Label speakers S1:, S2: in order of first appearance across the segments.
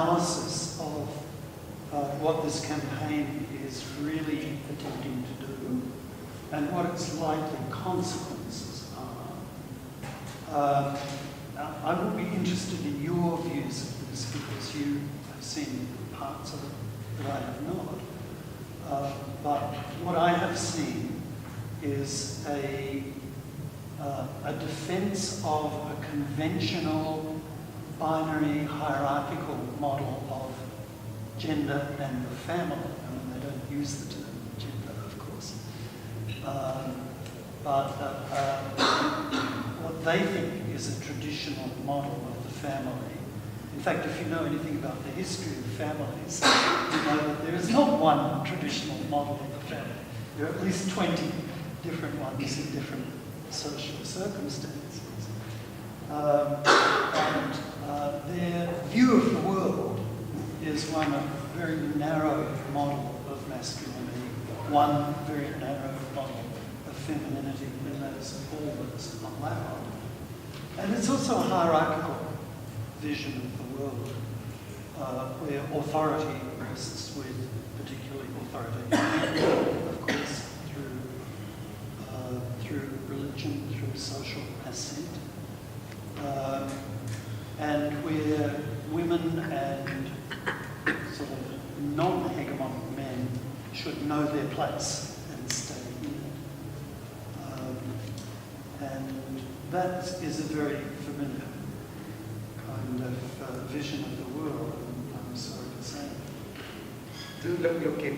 S1: analysis of what this campaign is really attempting to do and what its likely consequences are. I would be interested in your views of this because you have seen parts of it that I have not. But what I have seen is a defense of a conventional binary hierarchical model of gender and the family. I mean, they don't use the term gender, of course. But what they think is a traditional model of the family. In fact, if you know anything about the history of families, you know that there is not one traditional model of the family. There are at least 20 different ones in different social circumstances. And their view of the world is one of very narrow model of masculinity, one very narrow model of femininity, and that is all that's allowed. And it's also a hierarchical vision of the world, where authority rests with particularly authoritative people, of course, through religion, through social assent, and where women and sort of non-hegemonic men should know their place and stay in it. And that is a very familiar kind of vision of the world, I'm sorry to say.
S2: Lo que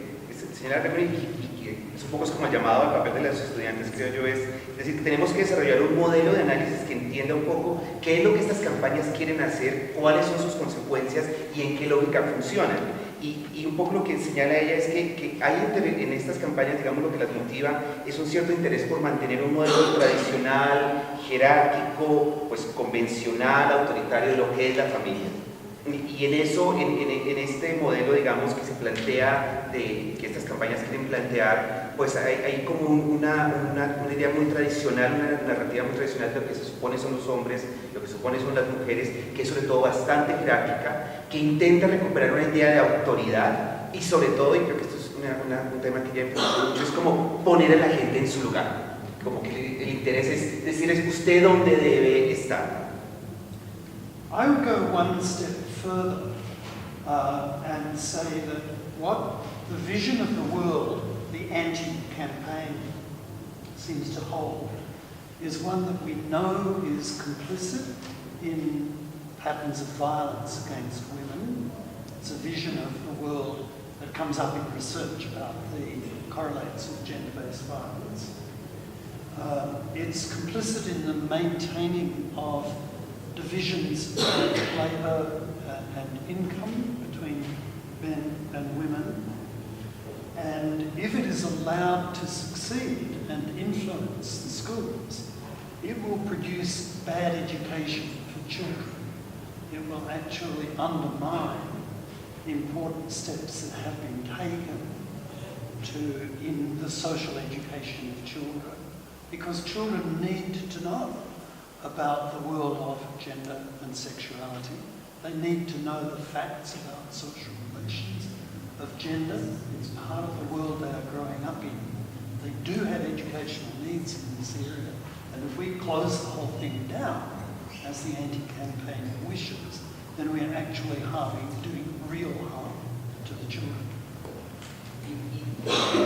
S2: señala Remini, que es un poco como el llamado al papel de los estudiantes, creo yo, es decir, que tenemos que desarrollar un modelo de análisis que entienda un poco qué es lo que estas campañas quieren hacer, cuáles son sus consecuencias y en qué lógica funcionan. Y un poco lo que señala ella es que hay en estas campañas, digamos, lo que las motiva es un cierto interés por mantener un modelo tradicional, jerárquico, pues convencional, autoritario de lo que es la familia. Y en eso, en este modelo, digamos, que se plantea, que estas campañas quieren plantear, pues hay como una idea muy tradicional, una narrativa muy tradicional de lo que se supone son los hombres, lo que se supone son las mujeres, que es sobre todo bastante jerárquica, que intenta recuperar una idea de autoridad y sobre todo, y creo que esto es un tema que ya he enfocado mucho, es como poner a la gente en su lugar, como que el interés es decir, es usted dónde debe estar.
S1: I would go one step further and say that what the vision of the world, the anti-campaign, seems to hold is one that we know is complicit in patterns of violence against women. It's a vision of the world that comes up in research about the correlates with gender-based violence. It's complicit in the maintaining of divisions of labour and income between men and women, and if it is allowed to succeed and influence the schools, it will produce bad education for children. It will actually undermine important steps that have been taken in the social education of children, because children need to know about the world of gender and sexuality. They need to know the facts about social relations of gender. It's part of the world they are growing up in. They do have educational needs in this area, and if we close the whole thing down, as the anti-campaign wishes, then we are actually doing real harm to the children.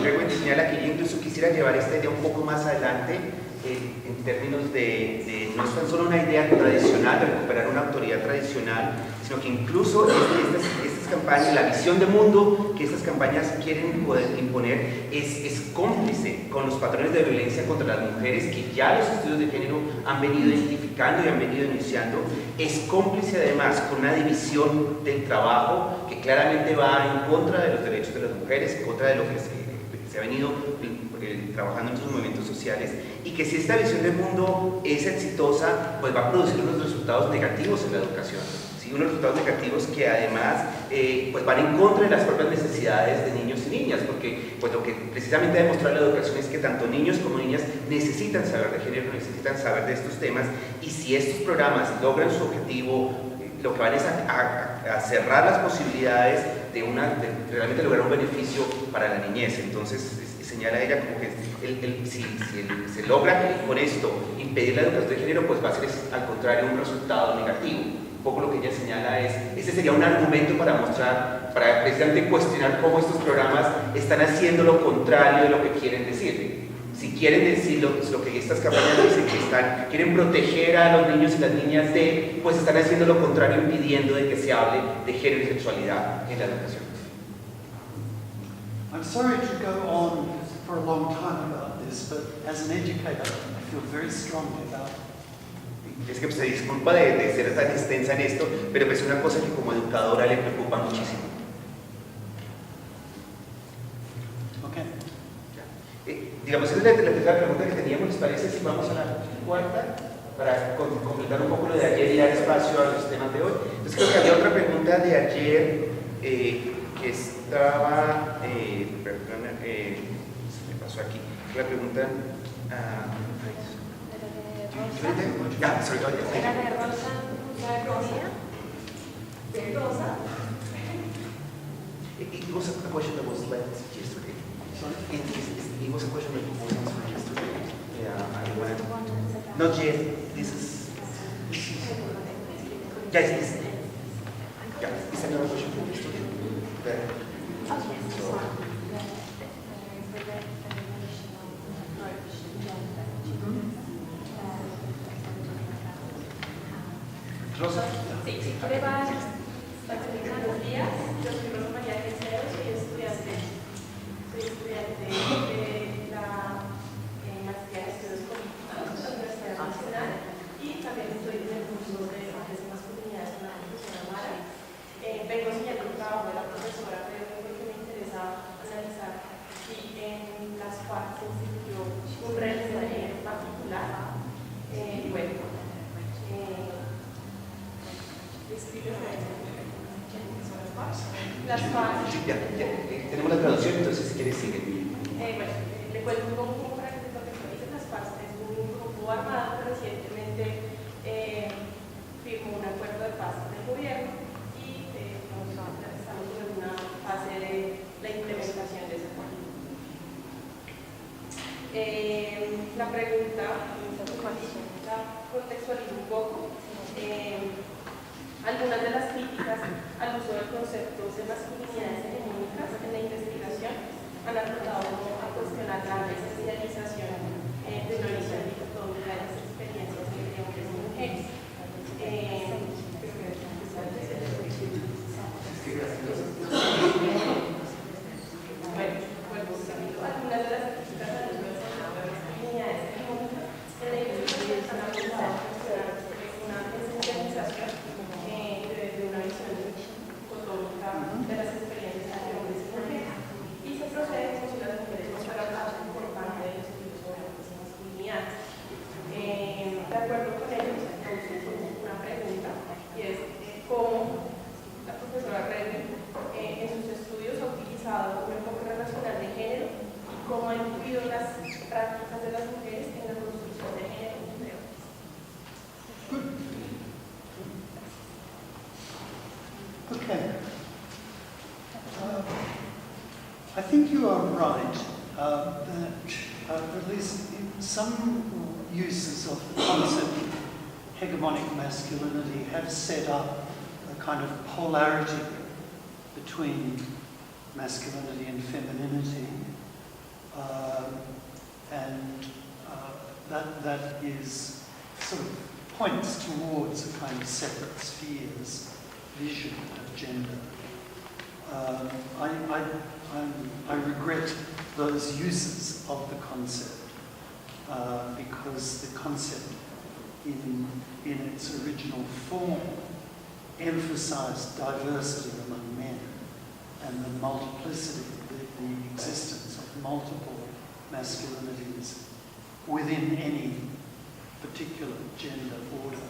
S2: Luego señala que yo incluso quisiera llevar esta idea un poco más adelante en términos de no es tan solo una idea tradicional de recuperar una autoridad tradicional, sino que incluso estas campañas, la visión de mundo que estas campañas quieren poder imponer es cómplice con los patrones de violencia contra las mujeres que ya los estudios de género han venido identificando y han venido denunciando, es cómplice además con una división del trabajo que claramente va en contra de los derechos de las mujeres, en contra de lo que se ha venido trabajando en estos movimientos sociales, y que si esta visión del mundo es exitosa, pues va a producir unos resultados negativos en la educación, ¿sí? Unos resultados negativos que además pues van en contra de las propias necesidades de niños y niñas, porque pues lo que precisamente ha demostrado la educación es que tanto niños como niñas necesitan saber de género, necesitan saber de estos temas, y si estos programas logran su objetivo lo que van es a cerrar las posibilidades de realmente lograr un beneficio para la niñez. Entonces señala ella como que si se logra con esto impedir la educación de género, pues va a ser al contrario un resultado negativo. Un poco lo que ella señala ese sería un argumento para mostrar, para precisamente cuestionar cómo estos programas están haciendo lo contrario de lo que quieren decir. Si quieren decir lo que estas campañas dicen, que quieren proteger a los niños y las niñas pues están haciendo lo contrario, impidiendo de que se hable de género y sexualidad en la educación.
S1: I'm sorry to go on for a long time about this, but as an educator, I feel very strongly about it.
S2: Es que se disculpa de ser tan extensa en esto, pero es una cosa que como educadora le preocupa muchísimo. Digamos, esa es la tercera pregunta que teníamos. ¿Les parece si vamos a la cuarta? Para completar un poco lo de ayer y dar espacio a los temas de hoy. Entonces creo que había otra pregunta de ayer que estaba, perdón, se me pasó aquí. La pregunta...
S3: Era de Rosa, de Rosa.
S2: It was a question that was left yesterday. It was a question that was answered yesterday. Not yet. This is. Yeah, it's another question from yesterday.
S1: Rosa?
S3: Sí, si quiere va buenos días. Yo soy Rosa María Quesero, soy estudiante de la Maestría de Estudios Políticos de la Universidad Nacional y también estoy en el curso de masculinidades con la profesora Mara. Vengo siguiendo el trabajo de la profesora, pero porque me interesa analizar si en las partes se instituyó un régimen en particular. Las FARC.
S2: Ya, tenemos la traducción, entonces si quieres sigue.
S3: Le cuento un poco para que se contextualicen. Las FARC es un grupo armado que recientemente firmó un acuerdo de paz con el gobierno y estamos en una fase de la implementación de ese acuerdo. La pregunta, la contextualizo un poco. Algunas de las críticas al uso del concepto de masculinidades hegemónicas en la investigación han apuntado a cuestionar la esencialización de una visión dicotómica de las experiencias de hombres y mujeres. Algunas de las críticas al uso del concepto de masculinidades hegemónicas en la investigación han apuntado a cuestionar una esencialización de una visión dicotómica de las experiencias de hombres y mujeres, y se procede como si las mujeres no fueran por parte de los estudios sobre hombres y masculinidades. De acuerdo con ellos, entonces, una pregunta, y es cómo la profesora Redden en sus estudios ha utilizado un enfoque relacional de género y cómo ha incluido las prácticas de las mujeres en la construcción de género entre hombres.
S1: Okay. I think you are right that at least some uses of the concept of hegemonic masculinity have set up a kind of polarity between masculinity and femininity, and that is sort of points towards a kind of separate spheres vision of gender. I regret those uses of the concept because the concept in its original form emphasized diversity among men and the multiplicity, the existence of multiple masculinities within any particular gender order.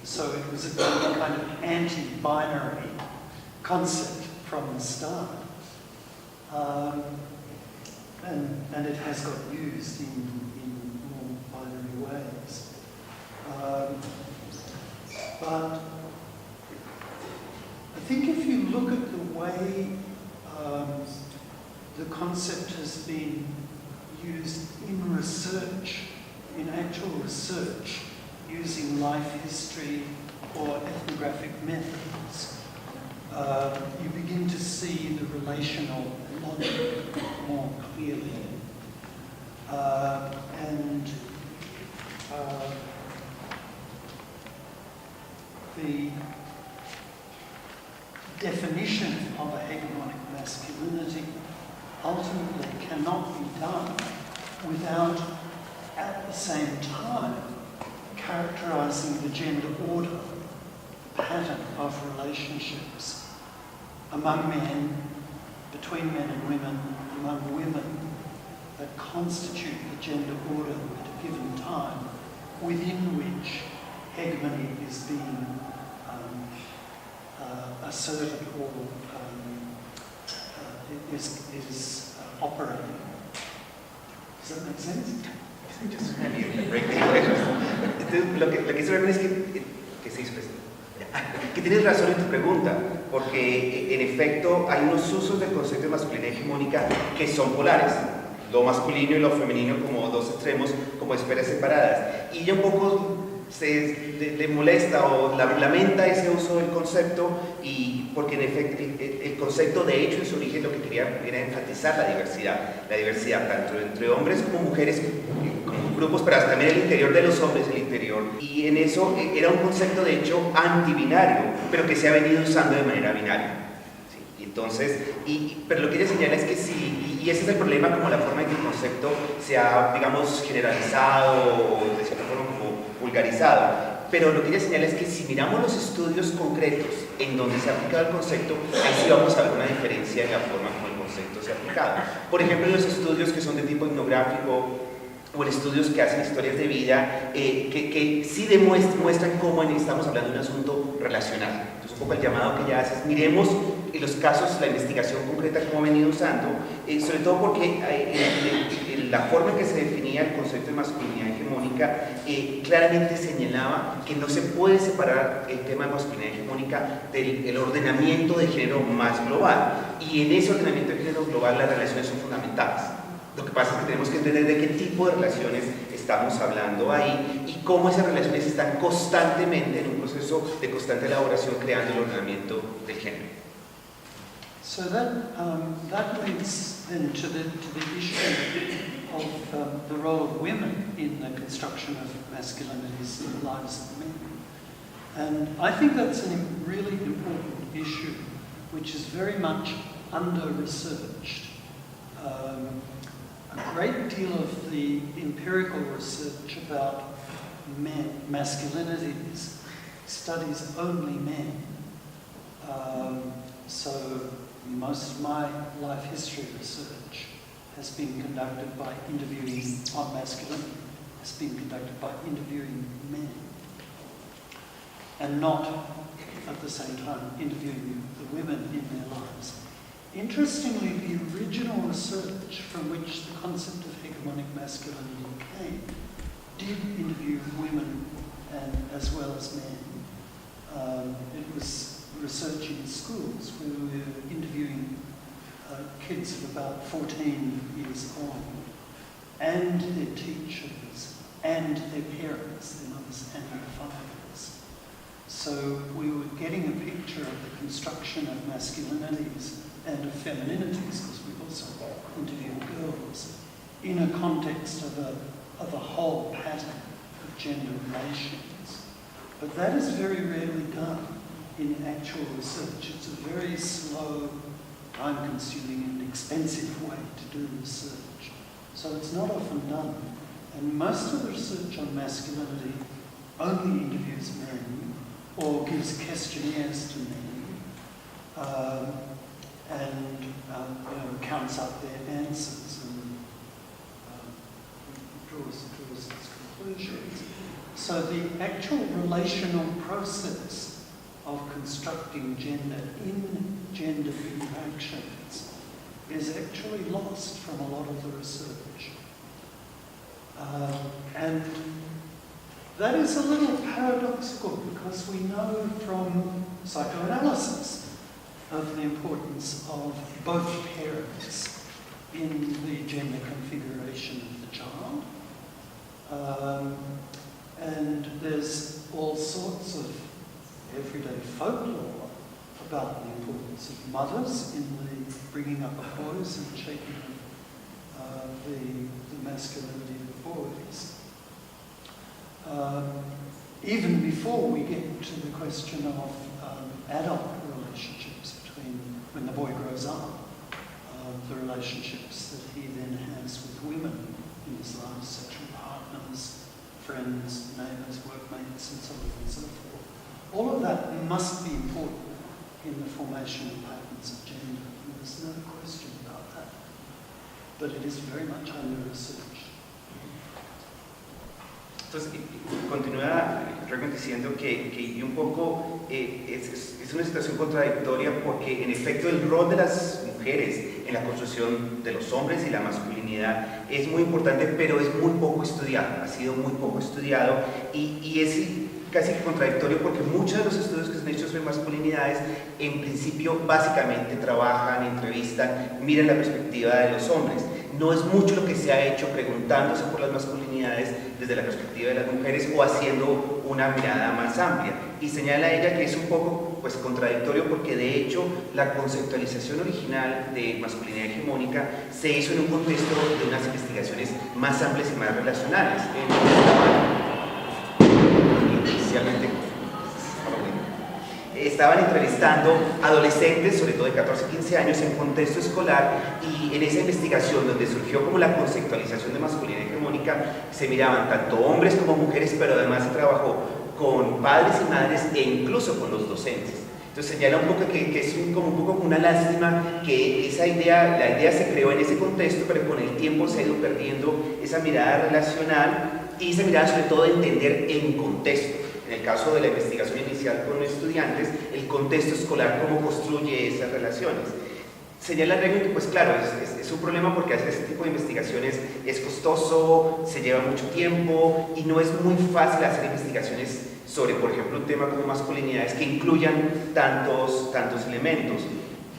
S1: So it was a kind of anti-binary concept from the start. And it has got used in more binary ways. But I think if you look at the way the concept has been used in research, in actual research, using life history or ethnographic methods, you begin to see the relational logic more clearly. The definition of a hegemonic masculinity ultimately cannot be done without, at the same time, characterizing the gender order, the pattern of relationships among men, between men and women, among women, that constitute the gender order at a given time, within which hegemony is being asserted or is operating. Does that make sense?
S2: Lo que quiero ver es que tienes razón en tu pregunta, porque en efecto hay unos usos del concepto de masculinidad hegemónica que son polares, lo masculino y lo femenino como dos extremos, como esferas separadas, y ella un poco le molesta o lamenta ese uso del concepto, y porque en efecto el concepto de hecho en su origen lo que quería era enfatizar la diversidad tanto entre hombres como mujeres, como grupos, pero también el interior de los hombres, el interior, y en eso era un concepto de hecho antibinario, pero que se ha venido usando de manera binaria. ¿Sí? Entonces, pero lo que ella señala es que sí, y ese es el problema, como la forma en que el concepto se ha, digamos, generalizado o de cierta forma como vulgarizado. Pero lo que ella señala es que si miramos los estudios concretos en donde se ha aplicado el concepto, ahí sí vamos a ver una diferencia en la forma como el concepto se ha aplicado. Por ejemplo, en los estudios que son de tipo etnográfico o en estudios que hacen historias de vida, que sí muestran cómo estamos hablando de un asunto relacional. Entonces, un poco el llamado que ella hace es miremos los casos, la investigación concreta como ha venido usando, sobre todo porque la forma en que se definía el concepto de masculinidad hegemónica claramente señalaba que no se puede separar el tema de masculinidad hegemónica del ordenamiento de género más global, y en ese ordenamiento de género global las relaciones son fundamentales. Lo que pasa es que tenemos que entender de qué tipo de relaciones estamos hablando ahí y cómo esas relaciones están constantemente en un proceso de constante elaboración creando el ordenamiento del género.
S1: So that leads then to the issue of the role of women in the construction of masculinities in the lives of men. And I think that's a really important issue, which is very much under-researched. A great deal of the empirical research about masculinities studies only men. So most of my life history research has been conducted by interviewing on masculinity, has been conducted by interviewing men, and not at the same time interviewing the women in their lives. Interestingly, the original research from which the concept of hegemonic masculinity came did interview women as well as men. It was research in schools where we were interviewing kids of about 14 years old, and their teachers, and their parents, their mothers and their fathers. So we were getting a picture of the construction of masculinities and of femininities, because we've also interviewed girls, in a context of a whole pattern of gender relations. But that is very rarely done in actual research. It's a very slow, time-consuming and expensive way to do research. So it's not often done. And most of the research on masculinity only interviews men or gives questionnaires to men and counts up their answers and draws its conclusions. So the actual relational process of constructing gender in gender interactions is actually lost from a lot of the research. And that is a little paradoxical because we know from psychoanalysis of the importance of both parents in the gender configuration of the child. And there's all sorts of everyday folklore about the importance of mothers in the bringing up of boys and shaping the masculinity of the boys. Even before we get to the question of adult relationships between, when the boy grows up, the relationships that he then has with women in his life, sexual partners, friends, neighbours, workmates, and so on and so forth. All of that must be important in the formation of patterns of gender. There's no question about that. But it is very much under research.
S2: Entonces, continúa realmente diciendo que un poco es una situación contradictoria porque en efecto el rol de las mujeres en la construcción de los hombres y la masculinidad es muy importante, pero es muy poco estudiado, ha sido muy poco estudiado y es casi que contradictorio porque muchos de los estudios que se han hecho sobre masculinidades en principio básicamente trabajan, entrevistan, miran la perspectiva de los hombres. No es mucho lo que se ha hecho preguntándose por las masculinidades desde la perspectiva de las mujeres o haciendo una mirada más amplia. Y señala ella que es un poco pues, contradictorio porque de hecho la conceptualización original de masculinidad hegemónica se hizo en un contexto de unas investigaciones más amplias y más relacionales. Estaban entrevistando adolescentes, sobre todo de 14 y 15 años, en contexto escolar y en esa investigación donde surgió como la conceptualización de masculinidad hegemónica se miraban tanto hombres como mujeres, pero además se trabajó con padres y madres e incluso con los docentes. Entonces señala un poco que es como un poco una lástima que esa idea, la idea se creó en ese contexto, pero con el tiempo se ha ido perdiendo esa mirada relacional y esa mirada sobre todo de entender en contexto. En el caso de la investigación inicial con estudiantes, el contexto escolar, cómo construye esas relaciones. Señala Reagan que, pues claro, es un problema porque hacer este tipo de investigaciones es costoso, se lleva mucho tiempo y no es muy fácil hacer investigaciones sobre, por ejemplo, un tema como masculinidades que incluyan tantos elementos.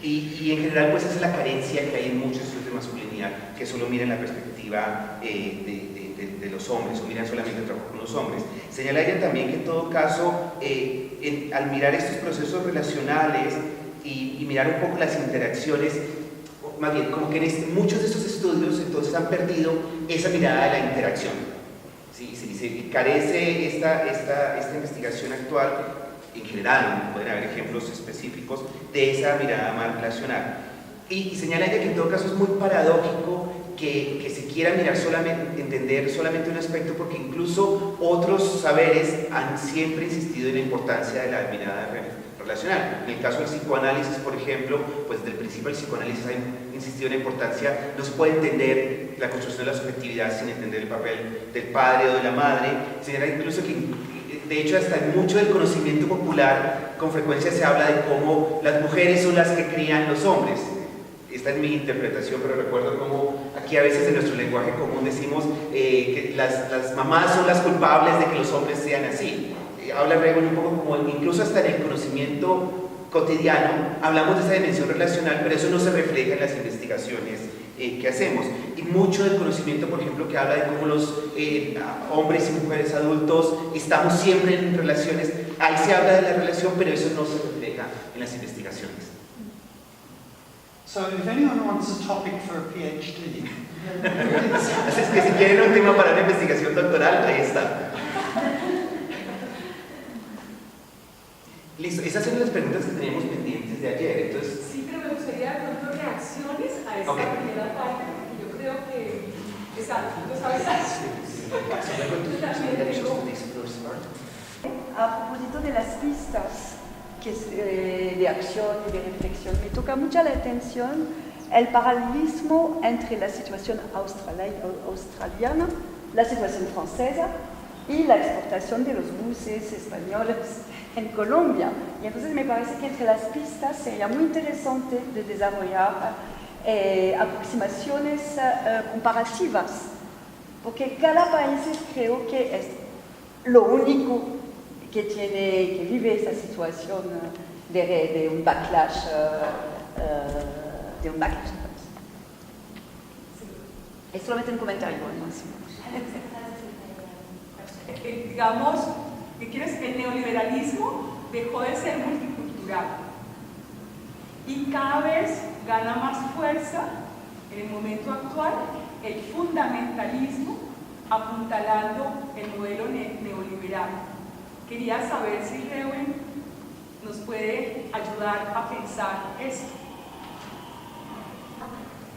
S2: Y en general, pues esa es la carencia que hay en muchos estudios de masculinidad, que solo miran la perspectiva de los hombres o miran solamente el trabajo con los hombres. Señala ella también que en todo caso, al mirar estos procesos relacionales y mirar un poco las interacciones, más bien como que en muchos de estos estudios entonces han perdido esa mirada de la interacción. ¿Sí? Se carece esta investigación actual, en general, pueden haber ejemplos específicos de esa mirada más relacional. Y señala ella que en todo caso es muy paradójico que se quiera mirar solamente, entender solamente un aspecto, porque incluso otros saberes han siempre insistido en la importancia de la mirada relacional. En el caso del psicoanálisis, por ejemplo, pues desde el principio el psicoanálisis ha insistido en la importancia, no se puede entender la construcción de la subjetividad sin entender el papel del padre o de la madre. Señala incluso que, de hecho, hasta en mucho del conocimiento popular, con frecuencia se habla de cómo las mujeres son las que crían los hombres. Esta es mi interpretación, pero recuerdo cómo aquí a veces en nuestro lenguaje común decimos que las mamás son las culpables de que los hombres sean así. Habla Reagan un poco como incluso hasta en el conocimiento cotidiano hablamos de esa dimensión relacional, pero eso no se refleja en las investigaciones que hacemos. Y mucho del conocimiento, por ejemplo, que habla de cómo los hombres y mujeres adultos estamos siempre en relaciones, ahí se habla de la relación, pero eso no se refleja en las investigaciones.
S1: So if anyone wants a topic for a PhD,
S2: así es que si quieren un tema para una investigación doctoral, ahí está. Listo, esas son las preguntas que teníamos pendientes de ayer. Entonces,
S4: sí, pero me gustaría pronto reacciones a esta primera parte, porque yo creo que exacto, ¿tú sabes?
S5: A propósito de las pistas de acción y de reflexión, me toca mucho la atención el paralelismo entre la situación australiana, la situación francesa y la exportación de los buses españoles en Colombia. Y entonces me parece que entre las pistas sería muy interesante de desarrollar aproximaciones comparativas, porque cada país creo que es lo único que vive esa situación de un backlash, Es solamente un comentario, ¿no?
S4: Digamos, ¿qué quieres? El neoliberalismo dejó de ser multicultural y cada vez gana más fuerza en el momento actual el fundamentalismo apuntalando el modelo neoliberal. Quería saber si Reuen nos puede ayudar a pensar esto.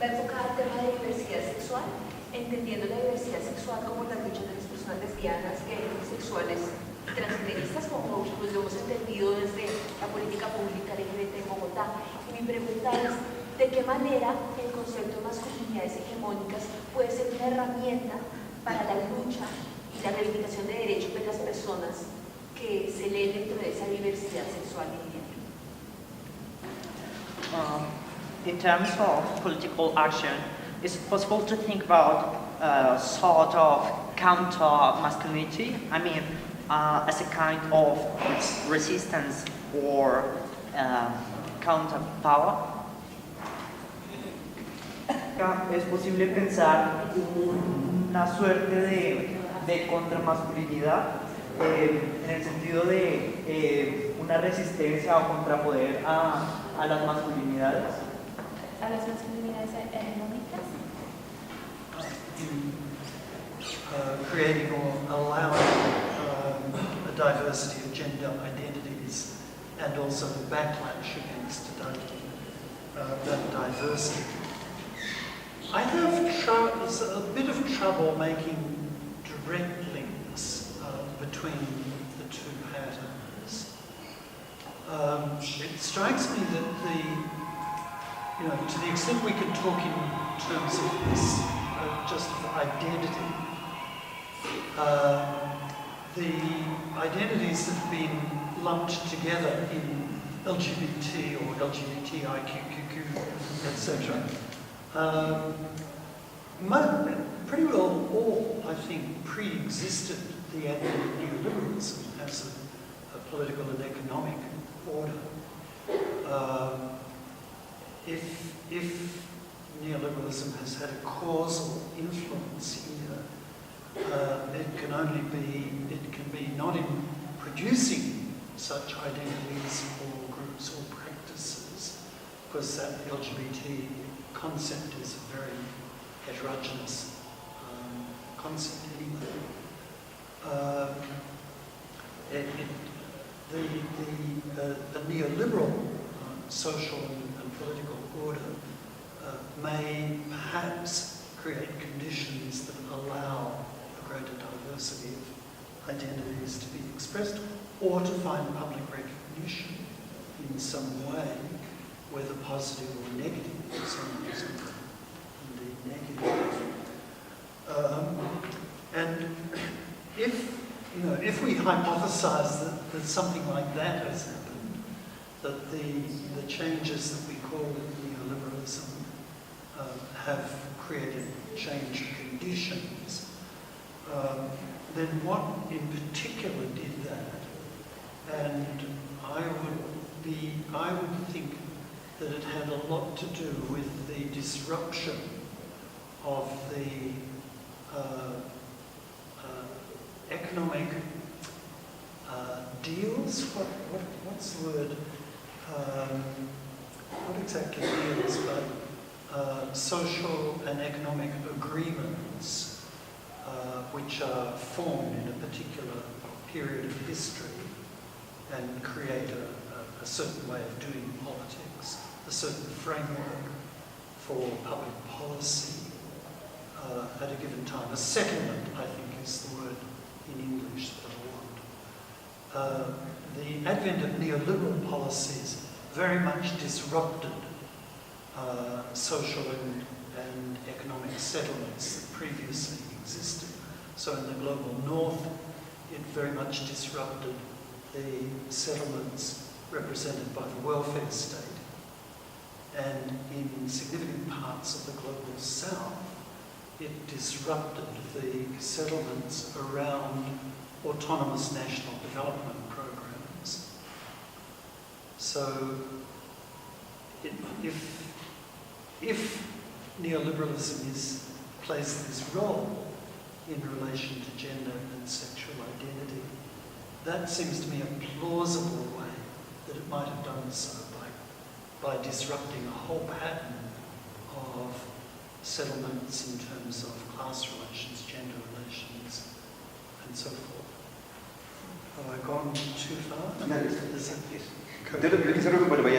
S6: Va enfocada al tema de diversidad sexual, entendiendo la diversidad sexual como las luchas de las personas lesbianas, gays, bisexuales y transgeneristas, como pues, lo hemos entendido desde la política pública LGBT en Bogotá. Y mi pregunta es, ¿de qué manera el concepto de masculinidades hegemónicas puede ser una herramienta para la lucha y la reivindicación de derechos de las personas que se leen dentro de esa diversidad sexual y de género?
S7: In terms of political action, it's possible to think about sort of counter masculinity. I mean, as a kind of resistance or counter power.
S8: Es posible pensar una suerte de contramasculinidad en el sentido de una resistencia o contrapoder a las masculinidades.
S3: A las masculinidades hegemónicas.
S1: Creating or allowing a diversity of gender identities and also the backlash against that diversity. I have a bit of trouble making direct links between the two patterns. It strikes me that to the extent we can talk in terms of this, just of identity, the identities that have been lumped together in LGBT or LGBTIQQQ, etc., pretty well all, I think, pre-existed the advent of neoliberalism as a political and economic order. If neoliberalism has had a causal influence here, it can be not in producing such identities or groups or practices, because that LGBT concept is a very heterogeneous concept anyway. The neoliberal social and political order may perhaps create conditions that allow a greater diversity of identities to be expressed, or to find public recognition in some way, whether positive or negative, some is indeed negative. And if we hypothesize that something like that has happened, that the changes that we call neoliberalism have created change conditions, then what in particular did that? And I would think that it had a lot to do with the disruption of the economic deals. What's the word? Not exactly deals, but social and economic agreements which are formed in a particular period of history and create a certain way of doing politics, a certain framework for public policy at a given time. A settlement, I think, is the word in English that I want. The advent of neoliberal policies very much disrupted social and economic settlements that previously existed. So in the global north, it very much disrupted the settlements represented by the welfare state. And in significant parts of the global south, it disrupted the settlements around autonomous national development programs. So if neoliberalism plays this role in relation to gender and sexual identity, that seems to me a plausible way that it might have done so by disrupting a whole pattern of settlements in terms of class relations, gender relations, and so forth. Have I gone too far?
S2: No,
S1: Is
S2: Entonces, lo que quisiera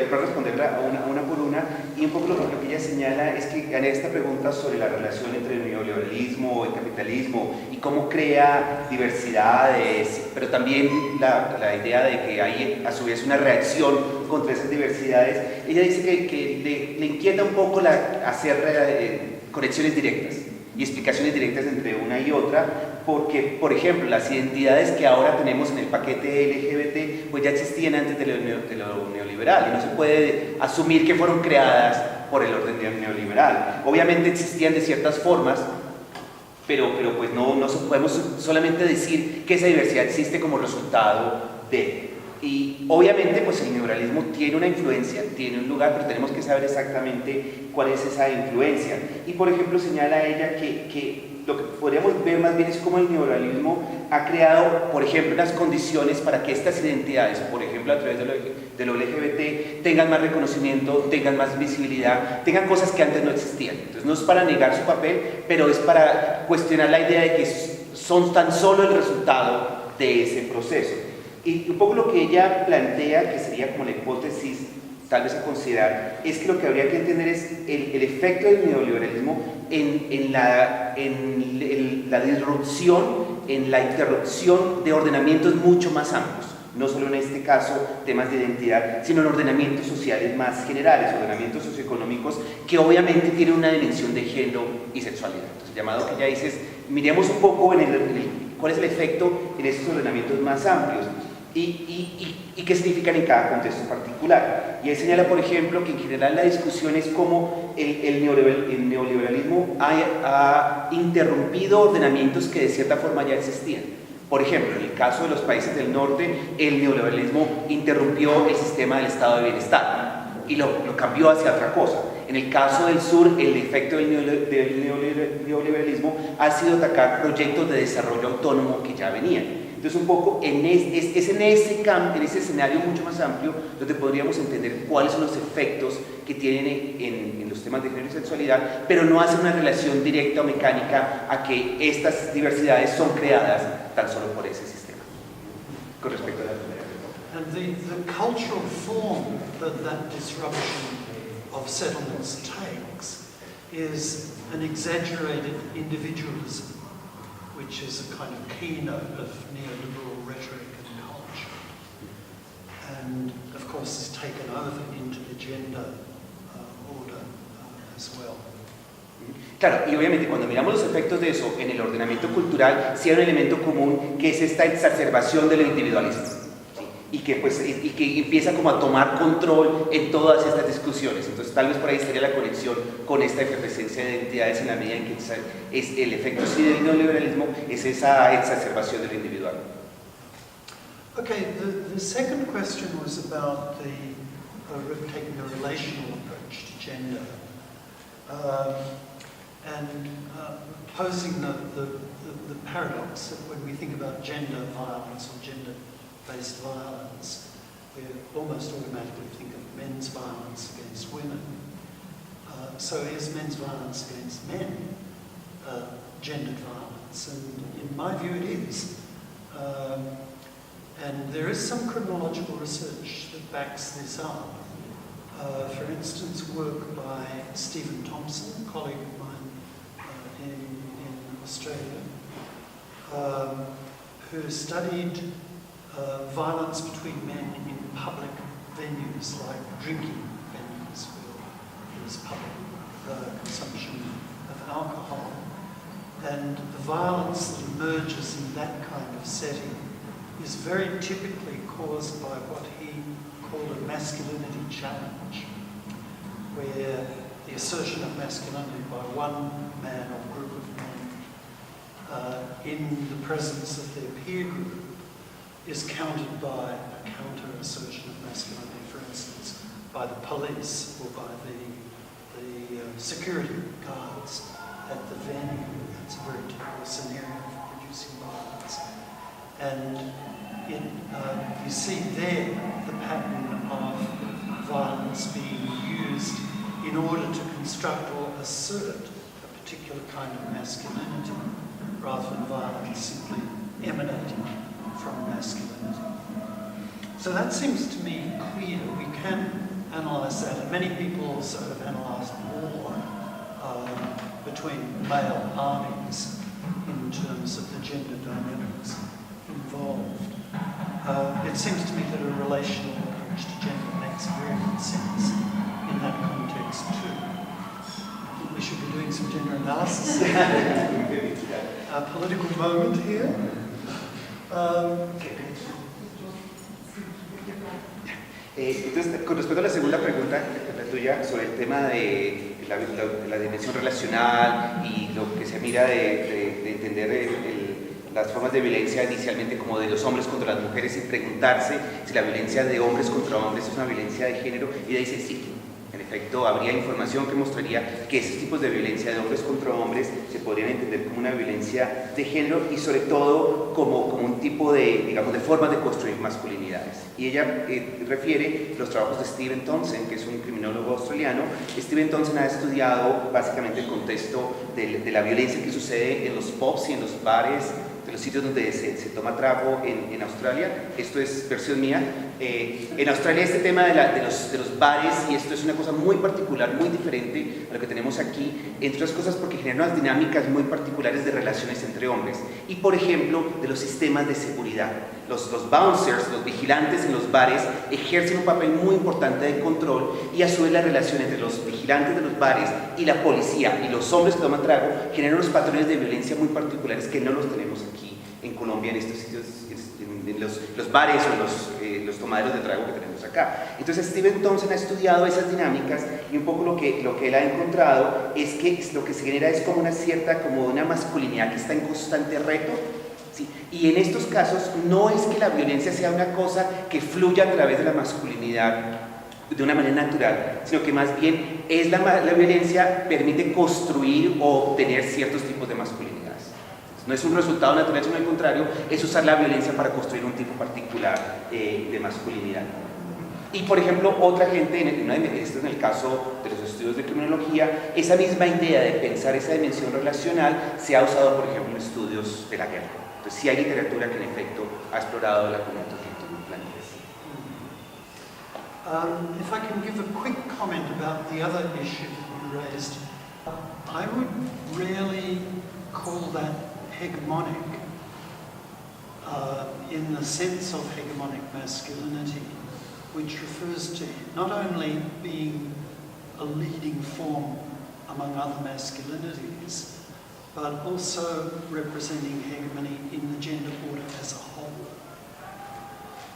S2: para responderla una por una, y un poco lo que ella señala es que en esta pregunta sobre la relación entre el neoliberalismo, el capitalismo y cómo crea diversidades, pero también la idea de que hay a su vez una reacción contra esas diversidades, ella dice que le inquieta un poco hacer conexiones directas y explicaciones directas entre una y otra, porque, por ejemplo, las identidades que ahora tenemos en el paquete LGBT, pues ya existían antes de lo neoliberal, y no se puede asumir que fueron creadas por el orden neoliberal. Obviamente existían de ciertas formas, pero pues no podemos solamente decir que esa diversidad existe como resultado de... Y obviamente pues el neoliberalismo tiene una influencia, tiene un lugar, pero tenemos que saber exactamente cuál es esa influencia. Y por ejemplo señala ella que lo que podríamos ver más bien es cómo el neoliberalismo ha creado, por ejemplo, unas condiciones para que estas identidades, por ejemplo a través de lo LGBT, tengan más reconocimiento, tengan más visibilidad, tengan cosas que antes no existían. Entonces no es para negar su papel, pero es para cuestionar la idea de que son tan solo el resultado de ese proceso. Y un poco lo que ella plantea, que sería como la hipótesis tal vez a considerar, es que lo que habría que entender es el efecto del neoliberalismo en la disrupción, en la interrupción de ordenamientos mucho más amplios, no solo en este caso temas de identidad, sino en ordenamientos sociales más generales, ordenamientos socioeconómicos que obviamente tienen una dimensión de género y sexualidad. Entonces, el llamado que ella dice es, miremos un poco cuál es el efecto en estos ordenamientos más amplios. Y qué significan en cada contexto particular. Y él señala, por ejemplo, que en general la discusión es cómo el neoliberalismo ha interrumpido ordenamientos que de cierta forma ya existían. Por ejemplo, en el caso de los países del norte, el neoliberalismo interrumpió el sistema del estado de bienestar y lo cambió hacia otra cosa. En el caso del sur, el efecto del neoliberalismo ha sido atacar proyectos de desarrollo autónomo que ya venían. Entonces un poco en ese escenario mucho más amplio donde podríamos entender cuáles son los efectos que tienen en los temas de género y sexualidad, pero no hace una relación directa o mecánica a que estas diversidades son creadas tan solo por ese sistema. Con respecto a la primera pregunta.
S1: And the cultural form that disruption of settlements takes is an exaggerated individualism, which is a kind of keynote of neoliberal rhetoric and culture, and of course is taken over into the gender order as well.
S2: Claro, y obviamente cuando miramos los efectos de eso en el ordenamiento cultural, sí hay un elemento común que es esta exacerbación del individualismo, ¿sí? y que empieza como a tomar control en todas estas discusiones. Entonces tal vez por ahí estaría la conexión con esta efervescencia de identidades en la medida en que es el efecto sí del neoliberalismo es esa exacerbación del individual.
S1: Okay, the second question was about taking a relational approach to gender. And posing the paradox that when we think about gender violence or gender-based violence, we almost automatically think of men's violence against women. So is men's violence against men gendered violence? And in my view it is. And there is some criminological research that backs this up. For instance, work by Stephen Thompson, a colleague of mine in Australia, who studied violence between men in public venues like drinking venues where there is public consumption of alcohol. And the violence that emerges in that kind of setting is very typically caused by what he called a masculinity challenge, where the assertion of masculinity by one man or group of men in the presence of their peer group is countered by a counter-assertion of masculinity, for instance, by the police or by the security guards at the venue. It's a very typical scenario for producing violence. And you see there the pattern of violence being used in order to construct or assert a particular kind of masculinity, rather than violence simply emanating from masculinity. So that seems to me clear. We can analyse that, and many people also have analysed war between male armies in terms of the gender dynamics involved. It seems to me that a relational approach to gender makes very good sense in that context too. I think we should be doing some gender analysis. A political moment here.
S2: Entonces, con respecto a la segunda pregunta, la tuya, sobre el tema de la dimensión relacional y lo que se mira de entender las formas de violencia inicialmente como de los hombres contra las mujeres y preguntarse si la violencia de hombres contra hombres es una violencia de género, y de ahí dice sí. En efecto, habría información que mostraría que esos tipos de violencia de hombres contra hombres se podrían entender como una violencia de género y sobre todo como un tipo de, digamos, de formas de construir masculinidades. Y ella refiere los trabajos de Stephen Townsend, que es un criminólogo australiano. Stephen Townsend ha estudiado básicamente el contexto de la violencia que sucede en los pubs y en los bares, de los sitios donde se toma trago en Australia. Esto es versión mía. En Australia este tema de los bares, y esto es una cosa muy particular, muy diferente a lo que tenemos aquí, entre otras cosas porque genera unas dinámicas muy particulares de relaciones entre hombres. Y por ejemplo, de los sistemas de seguridad. Los bouncers, los vigilantes en los bares, ejercen un papel muy importante de control, y a su vez la relación entre los vigilantes de los bares y la policía y los hombres que toman trago generan unos patrones de violencia muy particulares que no los tenemos aquí en Colombia, en estos sitios, en los bares o los tomaderos de trago que tenemos acá. Entonces Stephen Townsend ha estudiado esas dinámicas, y un poco lo que él ha encontrado es que lo que se genera es como una masculinidad que está en constante reto. ¿Sí? Y en estos casos no es que la violencia sea una cosa que fluya a través de la masculinidad de una manera natural, sino que más bien es la violencia permite construir o obtener ciertos tipos de masculinidades. No es un resultado natural, sino al contrario, es usar la violencia para construir un tipo particular de masculinidad. Y por ejemplo, otra gente, esto en el caso de los estudios de criminología, esa misma idea de pensar esa dimensión relacional se ha usado, por ejemplo, en estudios de la guerra. Entonces sí hay literatura que en efecto ha explorado la comunidad en planetas.
S1: If I can give a quick comment about the other issue you raised, I would really call that hegemonic in the sense of hegemonic masculinity, which refers to not only being a leading form among other masculinities, but also representing hegemony in the gender order as a whole.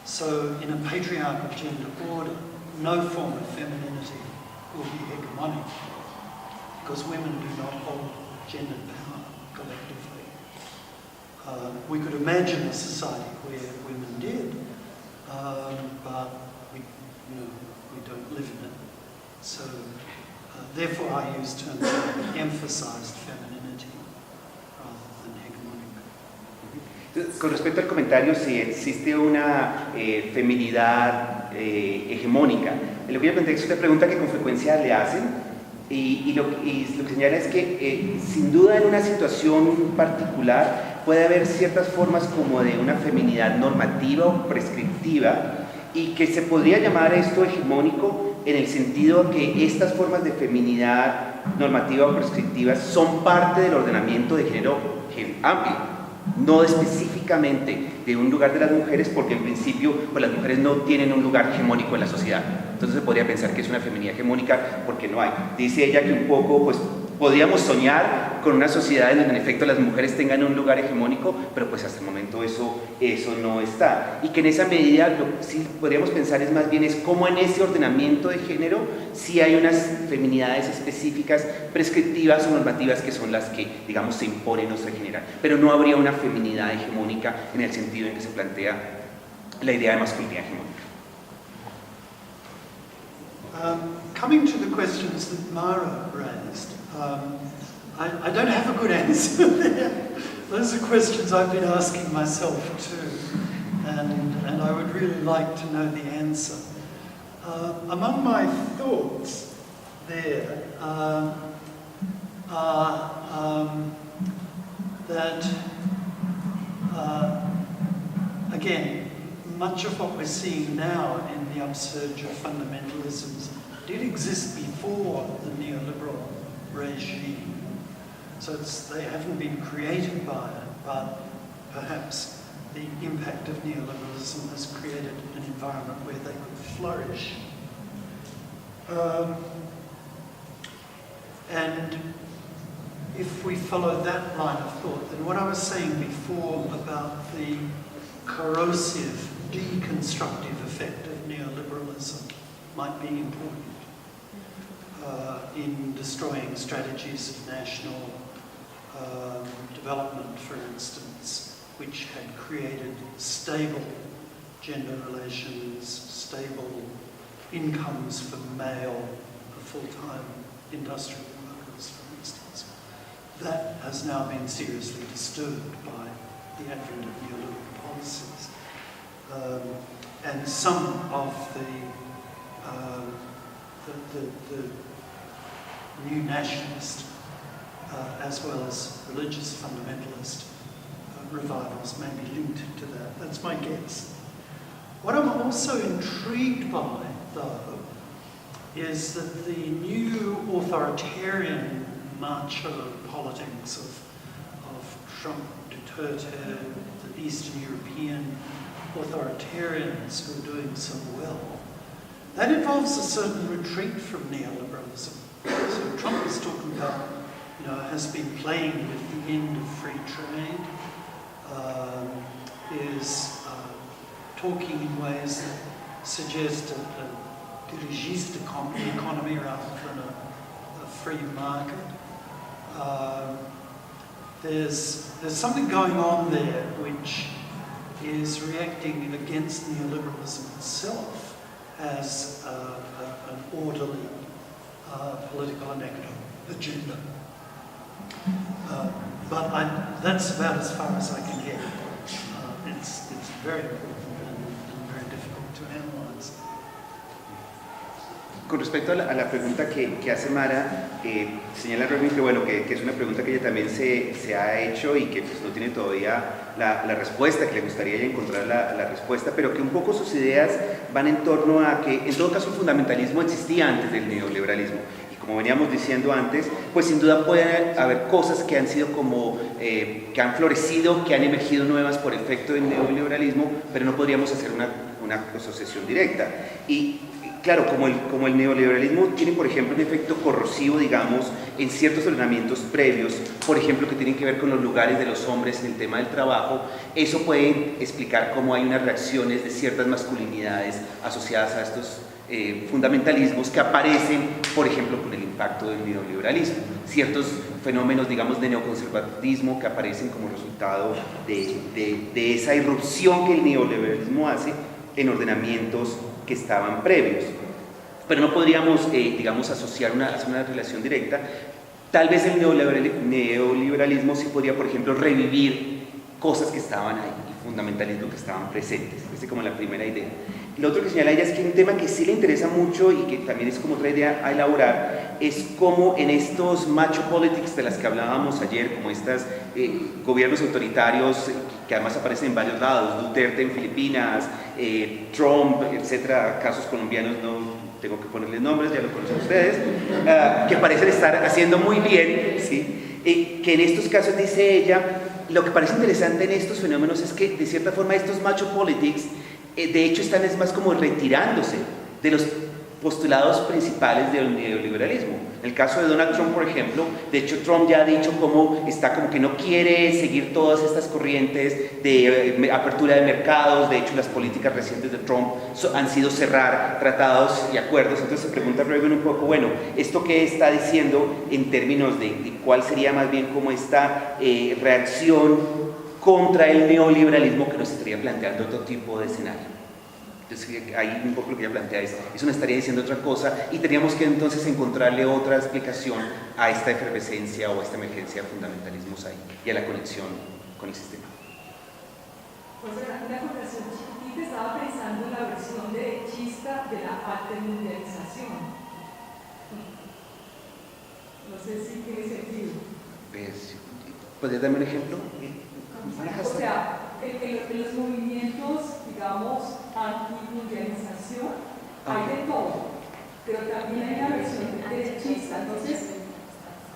S1: So in a patriarchal gender order, no form of femininity will be hegemonic, because women do not hold gender power collectively. We could imagine a society where women did, but we don't live in it. So therefore I use terms like emphasized femininity rather than hegemonic.
S2: Con respecto al comentario si existe una feminidad hegemónica, en lo que yo planteé es una pregunta que con frecuencia le hacen, y lo que señala es que sin duda en una situación particular puede haber ciertas formas como de una feminidad normativa o prescriptiva, y que se podría llamar esto hegemónico en el sentido que estas formas de feminidad normativa o prescriptiva son parte del ordenamiento de género amplio, no específicamente de un lugar de las mujeres, porque en principio pues las mujeres no tienen un lugar hegemónico en la sociedad. Entonces se podría pensar que es una feminidad hegemónica porque no hay. Dice ella que un poco pues Podríamos soñar con una sociedad en donde en efecto las mujeres tengan un lugar hegemónico, pero pues hasta el momento eso no está. Y que en esa medida lo que sí podríamos pensar es más bien es cómo en ese ordenamiento de género sí hay unas feminidades específicas, prescriptivas o normativas que son las que, digamos, se imponen o se generan. Pero no habría una feminidad hegemónica en el sentido en que se plantea la idea de masculinidad hegemónica.
S1: Coming to the questions that Mara raised, I don't have a good answer there. Those are questions I've been asking myself too, and I would really like to know the answer. Among my thoughts there are that, again, much of what we're seeing now in the upsurge of fundamentalisms did exist before the neoliberal regime. So they haven't been created by it, but perhaps the impact of neoliberalism has created an environment where they could flourish. And if we follow that line of thought, then what I was saying before about the corrosive, deconstructive effect of neoliberalism might be important in destroying strategies of national development, for instance, which had created stable gender relations, stable incomes for male, for full-time industrial workers, for instance. That has now been seriously disturbed by the advent of neoliberal policies. And some of the new nationalist as well as religious fundamentalist revivals may be linked to that. That's my guess. What I'm also intrigued by, though, is that the new authoritarian macho politics of Trump, Duterte, the Eastern European authoritarians who are doing so well, that involves a certain retreat from neoliberalism. So Trump is talking about, has been playing with the end of free trade, is talking in ways that suggest a dirigiste economy rather than a free market. There's something going on there which is reacting against neoliberalism itself as an orderly political and economic agenda. But that's about as far as I can get. It's very important and very difficult to analyze.
S2: Con respecto a la pregunta que hace Mara, señala Robin que, bueno, que es una pregunta que ella también se ha hecho y que pues, no tiene todavía la respuesta, que le gustaría ella encontrar la respuesta, pero que un poco sus ideas van en torno a que en todo caso el fundamentalismo existía antes del neoliberalismo. Y como veníamos diciendo antes, pues sin duda puede haber cosas que han sido como, que han florecido, que han emergido nuevas por efecto del neoliberalismo, pero no podríamos hacer una asociación directa. Y claro, como el neoliberalismo tiene, por ejemplo, un efecto corrosivo, digamos, en ciertos ordenamientos previos, por ejemplo, que tienen que ver con los lugares de los hombres en el tema del trabajo, eso puede explicar cómo hay unas reacciones de ciertas masculinidades asociadas a estos fundamentalismos que aparecen, por ejemplo, con el impacto del neoliberalismo. Ciertos fenómenos, digamos, de neoconservatismo que aparecen como resultado de esa irrupción que el neoliberalismo hace en ordenamientos que estaban previos. Pero no podríamos, digamos, hacer una relación directa. Tal vez el neoliberalismo sí podría, por ejemplo, revivir cosas que estaban ahí, el fundamentalismo que estaban presentes. Esa es como la primera idea. Lo otro que señala ella es que un tema que sí le interesa mucho y que también es como otra idea a elaborar es cómo en estos macho politics de las que hablábamos ayer, como estos gobiernos autoritarios que además aparecen en varios lados, Duterte en Filipinas, Trump, etcétera, casos colombianos, no tengo que ponerles nombres, ya lo conocen ustedes, que parecen estar haciendo muy bien, ¿sí? Que en estos casos, dice ella, lo que parece interesante en estos fenómenos es que de cierta forma estos macho politics de hecho están es más como retirándose de los postulados principales del neoliberalismo. En el caso de Donald Trump, por ejemplo, de hecho Trump ya ha dicho cómo está como que no quiere seguir todas estas corrientes de apertura de mercados. De hecho, las políticas recientes de Trump han sido cerrar tratados y acuerdos. Entonces se pregunta Reagan un poco, bueno, ¿esto qué está diciendo en términos de cuál sería más bien como esta reacción contra el neoliberalismo que nos estaría planteando otro tipo de escenario? Entonces, ahí un poco lo que ella plantea es, eso nos estaría diciendo otra cosa y teníamos que entonces encontrarle otra explicación a esta efervescencia o a esta emergencia de fundamentalismos ahí y a la conexión con el sistema.
S4: Pues una comparación chiquitita, estaba pensando en la versión derechista de la altermundialización. No sé si tiene sentido.
S2: ¿Podrías darme un ejemplo?
S4: O sea, en los movimientos, digamos, antimundialización, hay de todo, pero también hay una versión derechista. Entonces,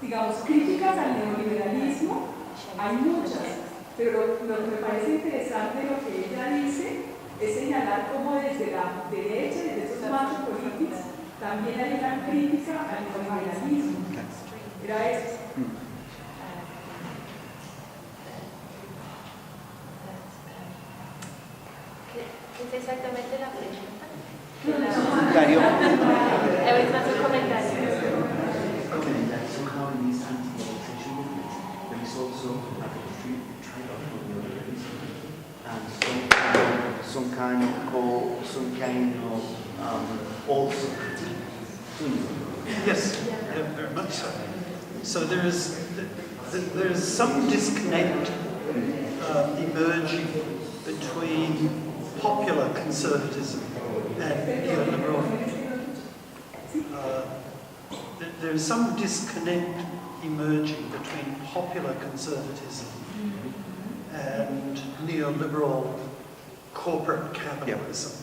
S4: digamos, críticas al neoliberalismo, hay muchas, pero lo que me parece interesante de lo que ella dice es señalar cómo desde la derecha, desde estos machos políticos, también hay una crítica al neoliberalismo. Era eso.
S6: ¿Es exactamente la pregunta?
S2: Comentario.
S6: Es más un comentario.
S9: Okay, that somehow in these anti-globalization movements, there is also a trade-off for neoliberalism and some kind of also critique to neoliberalism.
S1: Yes, very much so. So there is some disconnect emerging between popular conservatism and neoliberal. There is some disconnect emerging between popular conservatism and neoliberal corporate capitalism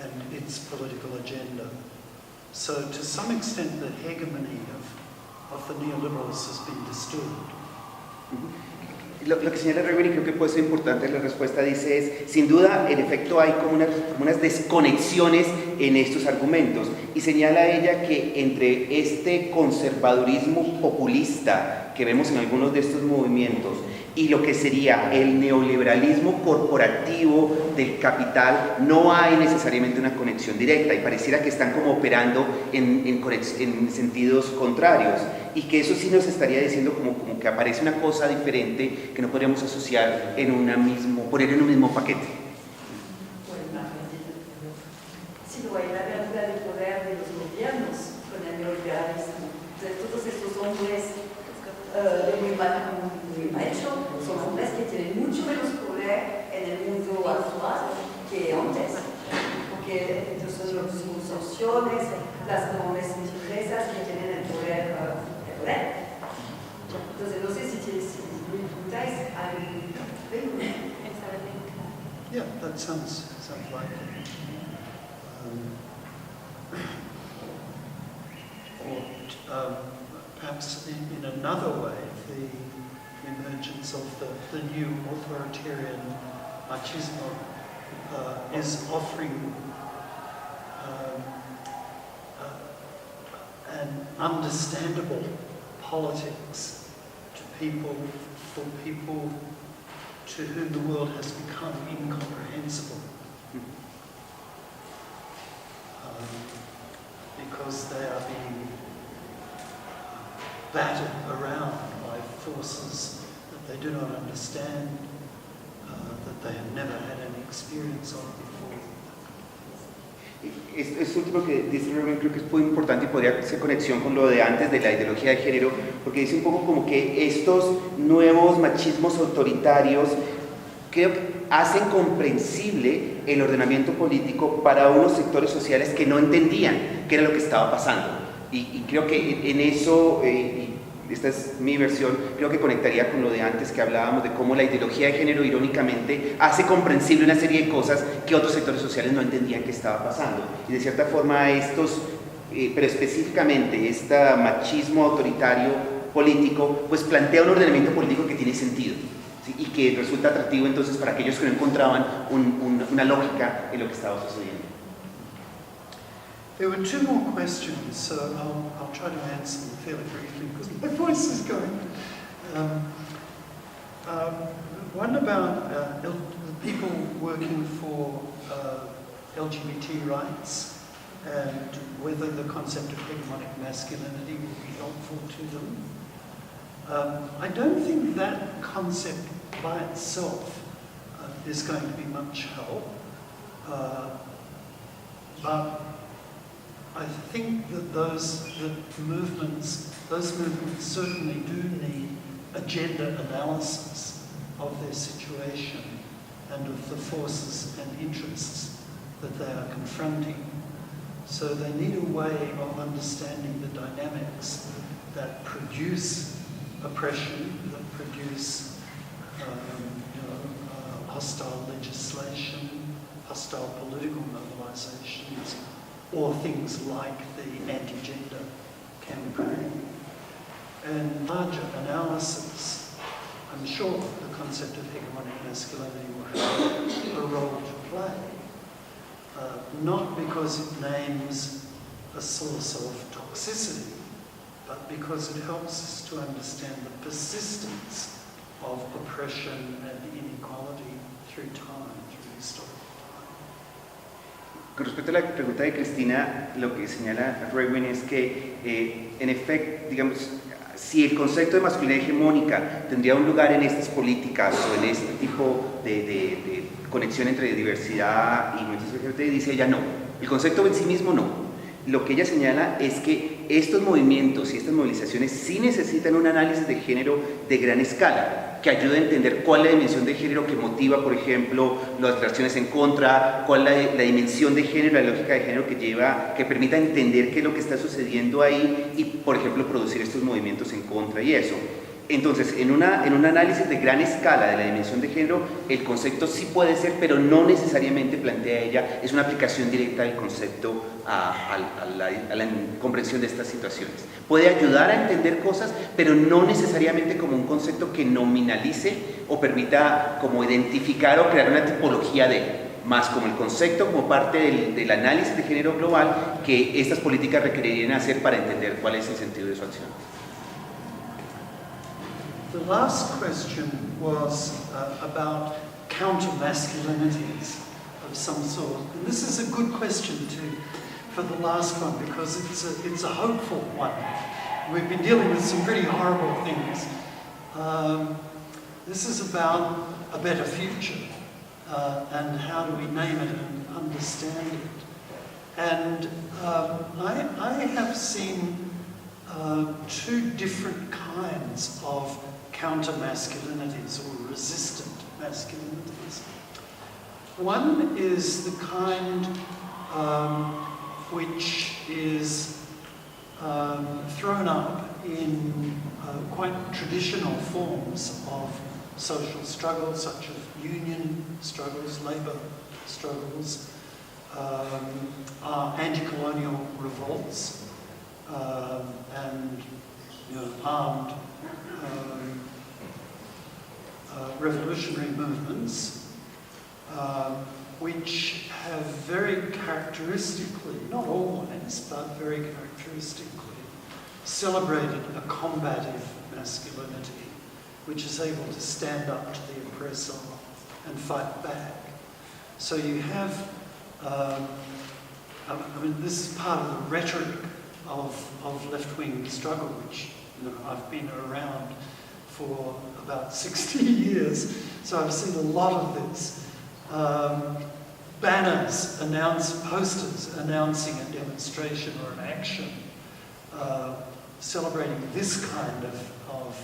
S1: and its political agenda. So to some extent the hegemony of the neoliberals has been disturbed.
S2: Lo que señala Reagan, y creo que puede ser importante la respuesta, dice es, sin duda, en efecto hay como unas desconexiones en estos argumentos, y señala ella que entre este conservadurismo populista que vemos en algunos de estos movimientos y lo que sería el neoliberalismo corporativo del capital, no hay necesariamente una conexión directa y pareciera que están como operando en sentidos contrarios, y que eso sí nos estaría diciendo como que aparece una cosa diferente que no podríamos asociar poner en un mismo paquete.
S5: Si no hay la apertura del poder de los gobiernos con el neoliberalismo. Entonces, todos estos hombres de muy macho son hombres que tienen mucho menos poder en el mundo actual que antes, porque entonces son las instituciones, las grandes empresas que tienen el poder. Entonces, no sé si me preguntáis algo.
S1: Yeah, that sounds like it. Perhaps in another way, the emergence of the new authoritarian machismo is offering an understandable politics to people, for people to whom the world has become incomprehensible. Because they are being battered around by forces that they do not understand, that they have never had any experience of before.
S2: Esto último que dice Reagan creo que es muy importante y podría hacer conexión con lo de antes de la ideología de género, porque dice un poco como que estos nuevos machismos autoritarios creo que hacen comprensible el ordenamiento político para unos sectores sociales que no entendían qué era lo que estaba pasando. Y creo que en eso, y esta es mi versión, creo que conectaría con lo de antes que hablábamos de cómo la ideología de género irónicamente hace comprensible una serie de cosas que otros sectores sociales no entendían que estaba pasando. Y de cierta forma estos, pero específicamente este machismo autoritario político, pues plantea un ordenamiento político que tiene sentido, ¿sí? Y que resulta atractivo entonces para aquellos que no encontraban una lógica en lo que estaba sucediendo.
S1: There were two more questions, so I'll try to answer them fairly briefly because my voice is going. One about people working for LGBT rights and whether the concept of hegemonic masculinity will be helpful to them. I don't think that concept by itself is going to be much help, but I think that those movements certainly do need a gender analysis of their situation and of the forces and interests that they are confronting. So they need a way of understanding the dynamics that produce oppression, that produce hostile legislation, hostile political mobilizations, or things like the anti-gender campaign. And larger analysis, I'm sure the concept of hegemonic masculinity will have a role to play. Not because it names a source of toxicity, but because it helps us to understand the persistence of oppression and inequality through time, through historical time.
S2: Con respecto a la pregunta de Cristina, lo que señala Rewin es que, en efecto, digamos, si el concepto de masculinidad hegemónica tendría un lugar en estas políticas o en este tipo de conexión entre diversidad y movimientos LGBT, dice ella no. El concepto en sí mismo no. Lo que ella señala es que estos movimientos y estas movilizaciones sí necesitan un análisis de género de gran escala, que ayude a entender cuál es la dimensión de género que motiva, por ejemplo, las reacciones en contra, cuál es la dimensión de género, la lógica de género que permita entender qué es lo que está sucediendo ahí y, por ejemplo, producir estos movimientos en contra y eso. Entonces, en un análisis de gran escala de la dimensión de género, el concepto sí puede ser, pero no necesariamente, plantea ella, es una aplicación directa del concepto a la comprensión de estas situaciones. Puede ayudar a entender cosas, pero no necesariamente como un concepto que nominalice o permita como identificar o crear una tipología más como el concepto, como parte del análisis de género global que estas políticas requerirían hacer para entender cuál es el sentido de su acción.
S1: The last question was about counter-masculinities of some sort. And this is a good question for the last one because it's a hopeful one. We've been dealing with some pretty horrible things. This is about a better future and how do we name it and understand it. And I have seen two different kinds of counter-masculinities or resistant masculinities. One is the kind which is thrown up in quite traditional forms of social struggles, such as union struggles, labour struggles, anti-colonial revolts, and armed revolutionary movements, which have very characteristically, not always, but very characteristically, celebrated a combative masculinity, which is able to stand up to the oppressor and fight back. So you have, this is part of the rhetoric of left-wing struggle, which I've been around for about 60 years, so I've seen a lot of this. Banners, posters announcing a demonstration or an action, celebrating this kind of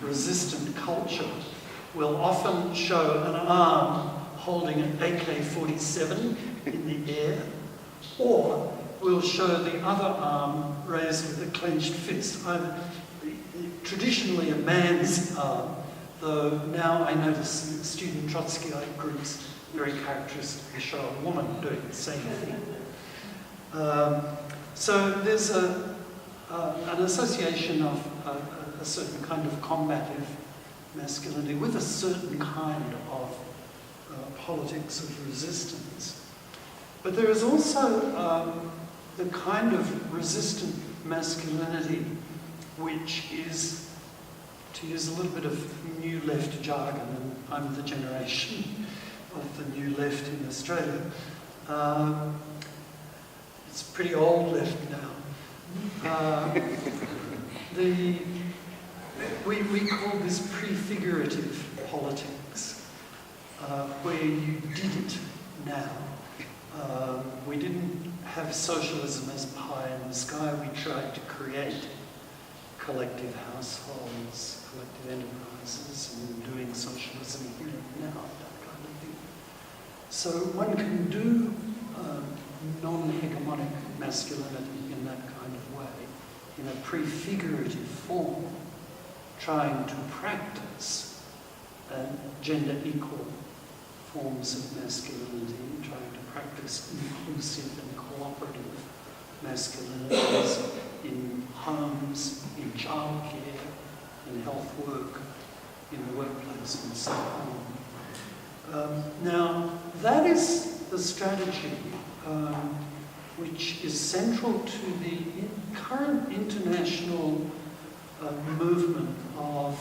S1: resistant culture will often show an arm holding an AK-47 in the air, or will show the other arm raised with a clenched fist. Traditionally a man's arm, though now I notice student Trotskyite groups very characteristically show a woman doing the same thing. So there's an association of a certain kind of combative masculinity with a certain kind of politics of resistance. But there is also the kind of resistant masculinity which is, to use a little bit of New Left jargon, and I'm the generation of the New Left in Australia. It's pretty old left now. We call this prefigurative politics, where you did it now. We didn't have socialism as pie in the sky. We tried to create collective households, collective enterprises, and doing socialism here and now, that kind of thing. So one can do non-hegemonic masculinity in that kind of way, in a prefigurative form, trying to practice gender equal forms of masculinity, trying to practice inclusive and cooperative masculinities in homes, in childcare, in health work, in the workplace, and so on. Now, that is the strategy which is central to the current international movement of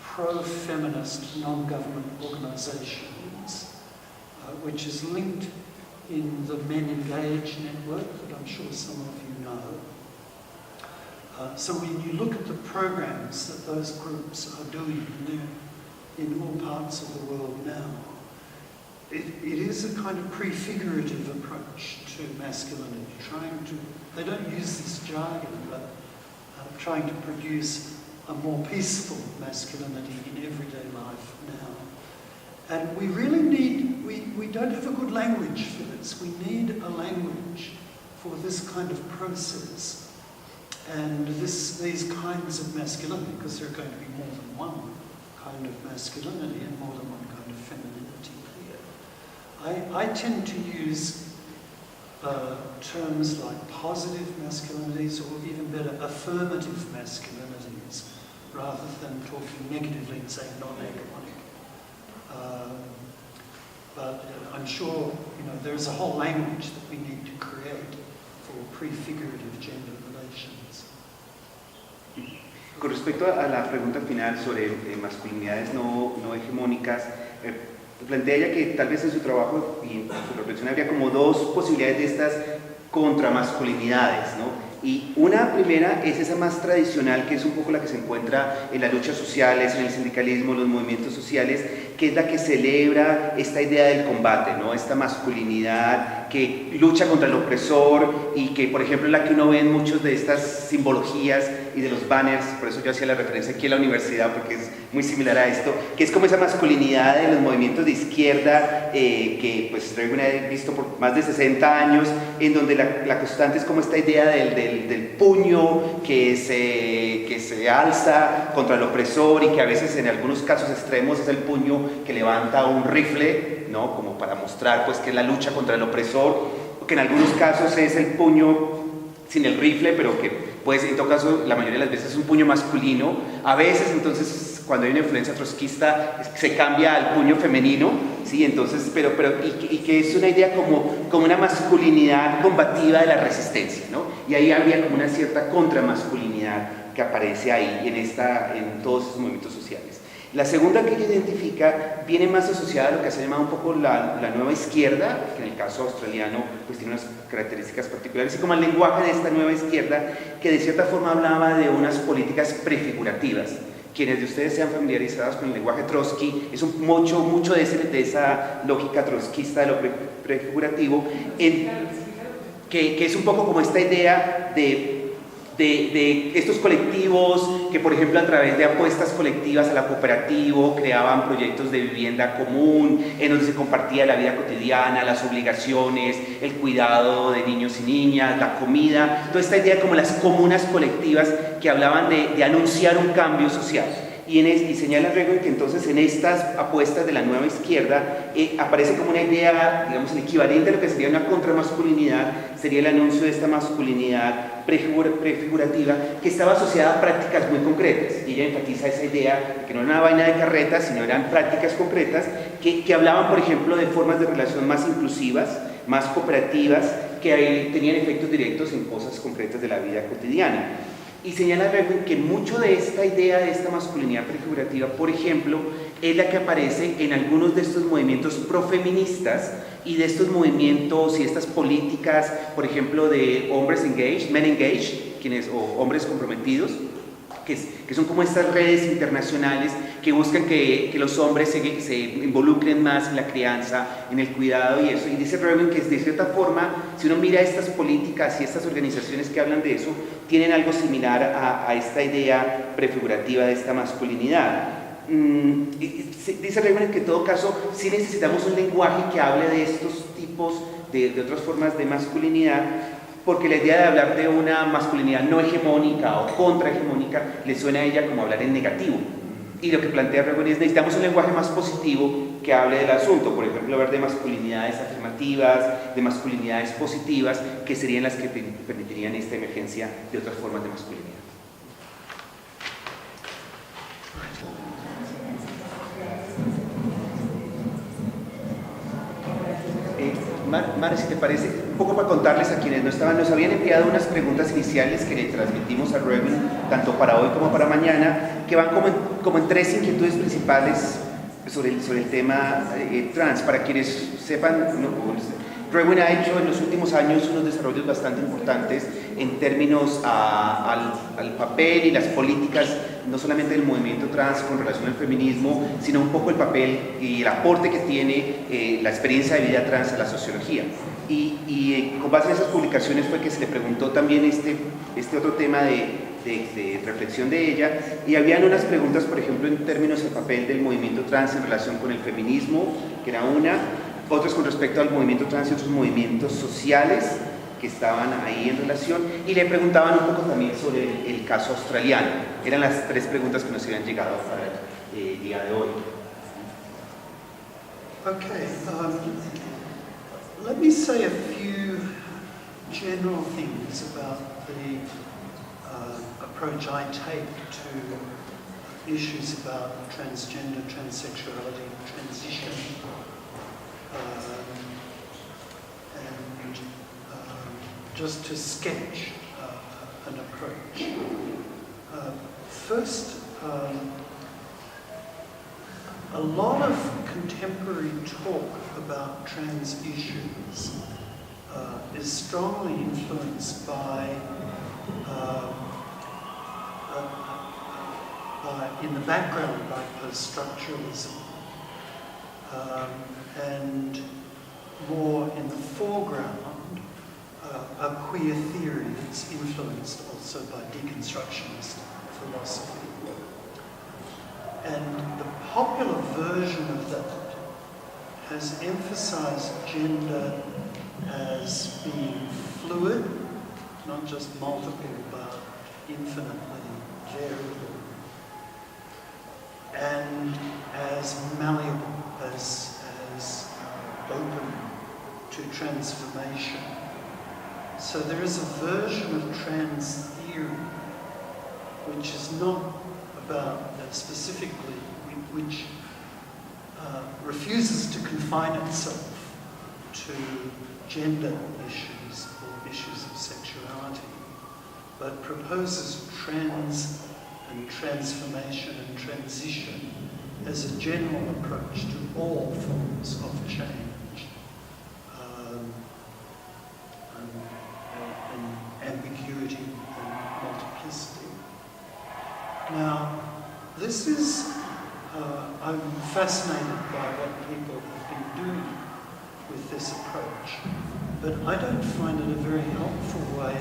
S1: pro-feminist non-government organisations, which is linked in the Men Engage network that I'm sure some of you know. So when you look at the programs that those groups are doing in all parts of the world now, it is a kind of prefigurative approach to masculinity, they don't use this jargon, but trying to produce a more peaceful masculinity in everyday life now. And we really need, we don't have a good language for this. We need a language for this kind of process and these kinds of masculinity, because there are going to be more than one kind of masculinity and more than one kind of femininity here. I tend to use terms like positive masculinities, or even better, affirmative masculinities, rather than talking negatively and saying non-hegemonic. But I'm sure there's a whole language that we need to create for prefigurative gender relations.
S2: Con respecto a la pregunta final sobre masculinidades no hegemónicas, plantea ella que tal vez en su trabajo y en su reflexión habría como dos posibilidades de estas contramasculinidades, ¿no? Y una primera es esa más tradicional, que es un poco la que se encuentra en las luchas sociales, en el sindicalismo, los movimientos sociales, que es la que celebra esta idea del combate, ¿no? Esta masculinidad que lucha contra el opresor y que, por ejemplo, es la que uno ve en muchas de estas simbologías y de los banners, por eso yo hacía la referencia aquí a la universidad, porque es muy similar a esto, que es como esa masculinidad de los movimientos de izquierda que pues he visto por más de 60 años, en donde la constante es como esta idea del puño que se alza contra el opresor, y que a veces en algunos casos extremos es el puño que levanta un rifle, ¿no? Como para mostrar pues que es la lucha contra el opresor, que en algunos casos es el puño sin el rifle, pero que pues en todo caso la mayoría de las veces es un puño masculino. A veces entonces cuando hay una influencia trotskista se cambia al puño femenino, ¿sí? Entonces, pero y que es una idea como una masculinidad combativa de la resistencia, ¿no? Y ahí había como una cierta contramasculinidad que aparece ahí en todos esos movimientos sociales. La segunda que ella identifica viene más asociada a lo que se llama un poco la nueva izquierda, que en el caso australiano pues tiene unas características particulares, y como el lenguaje de esta nueva izquierda, que de cierta forma hablaba de unas políticas prefigurativas. Quienes de ustedes sean familiarizados con el lenguaje Trotsky, es mucho de esa lógica trotskista de lo prefigurativo, que es un poco como esta idea de estos colectivos que, por ejemplo, a través de apuestas colectivas a la cooperativo creaban proyectos de vivienda común en donde se compartía la vida cotidiana, las obligaciones, el cuidado de niños y niñas, la comida, toda esta idea como las comunas colectivas que hablaban de anunciar un cambio social. Y señala luego que entonces en estas apuestas de la nueva izquierda aparece como una idea, digamos, el equivalente a lo que sería una contramasculinidad, sería el anuncio de esta masculinidad prefigurativa que estaba asociada a prácticas muy concretas. Y ella enfatiza esa idea de que no era una vaina de carretas, sino eran prácticas concretas que hablaban, por ejemplo, de formas de relación más inclusivas, más cooperativas que tenían efectos directos en cosas concretas de la vida cotidiana. Y señala Rewen que mucho de esta idea de esta masculinidad prefigurativa, por ejemplo, es la que aparece en algunos de estos movimientos profeministas y de estos movimientos y estas políticas, por ejemplo, de hombres engaged, men engaged, o hombres comprometidos, que son como estas redes internacionales que buscan que los hombres se involucren más en la crianza, en el cuidado y eso. Y dice Rewen que de cierta forma, si uno mira estas políticas y estas organizaciones que hablan de eso, tienen algo similar a esta idea prefigurativa de esta masculinidad. Dice Rewen que en todo caso sí necesitamos un lenguaje que hable de estos tipos de otras formas de masculinidad, porque la idea de hablar de una masculinidad no hegemónica o contrahegemónica le suena a ella como hablar en negativo. Y lo que plantea Rewen es necesitamos un lenguaje más positivo que hable del asunto, por ejemplo, hablar de masculinidades afirmativas, de masculinidades positivas, que serían las que permitirían esta emergencia de otras formas de masculinidad. Mara, si te parece, un poco para contarles a quienes no estaban, nos habían enviado unas preguntas iniciales que le transmitimos a Rewen, tanto para hoy como para mañana, que van como en tres inquietudes principales sobre el tema trans. Para quienes sepan, Rewen ha hecho en los últimos años unos desarrollos bastante importantes en términos al papel y las políticas, no solamente del movimiento trans con relación al feminismo, sino un poco el papel y el aporte que tiene la experiencia de vida trans a la sociología. Y con base en esas publicaciones fue que se le preguntó también este otro tema de reflexión de ella, y habían unas preguntas, por ejemplo, en términos del papel del movimiento trans en relación con el feminismo, que era una, otros con respecto al movimiento trans y otros movimientos sociales que estaban ahí en relación, y le preguntaban un poco también sobre el caso australiano. Eran las tres preguntas que nos habían llegado para el día de hoy.
S1: Okay, let me say a few general things about the approach I take to issues about transgender, transsexuality, transition, and just to sketch an approach. First, a lot of contemporary talk about trans issues is strongly influenced by, in the background, by post-structuralism, and more in the foreground, a queer theory that's influenced also by deconstructionist philosophy. And the popular version of that has emphasized gender as being fluid, not just multiple, but infinitely variable, and as malleable, as open to transformation. So there is a version of trans theory which is not about specifically, which refuses to confine itself to gender issues or issues of sexuality, but proposes trans and transformation and transition as a general approach to all forms of change. And ambiguity and multiplicity. Now, this is, I'm fascinated by what people have been doing with this approach, but I don't find it a very helpful way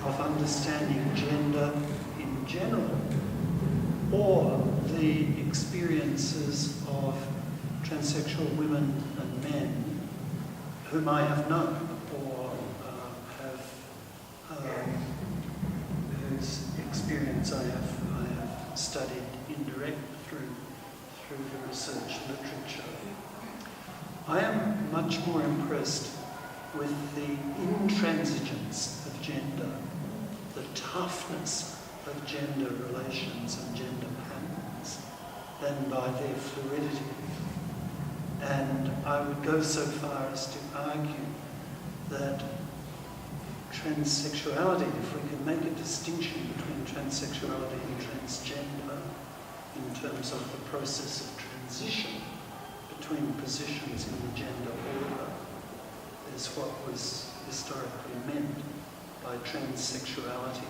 S1: of understanding gender in general, or the experiences of transsexual women and men whom I have known, or whose experience I have studied indirect through the research literature. I am much more impressed with the intransigence of gender, the toughness of gender relations and gender patterns, than by their fluidity. And I would go so far as to argue that transsexuality, if we can make a distinction between transsexuality and transgender in terms of the process of transition between positions in the gender order, is what was historically meant by transsexuality.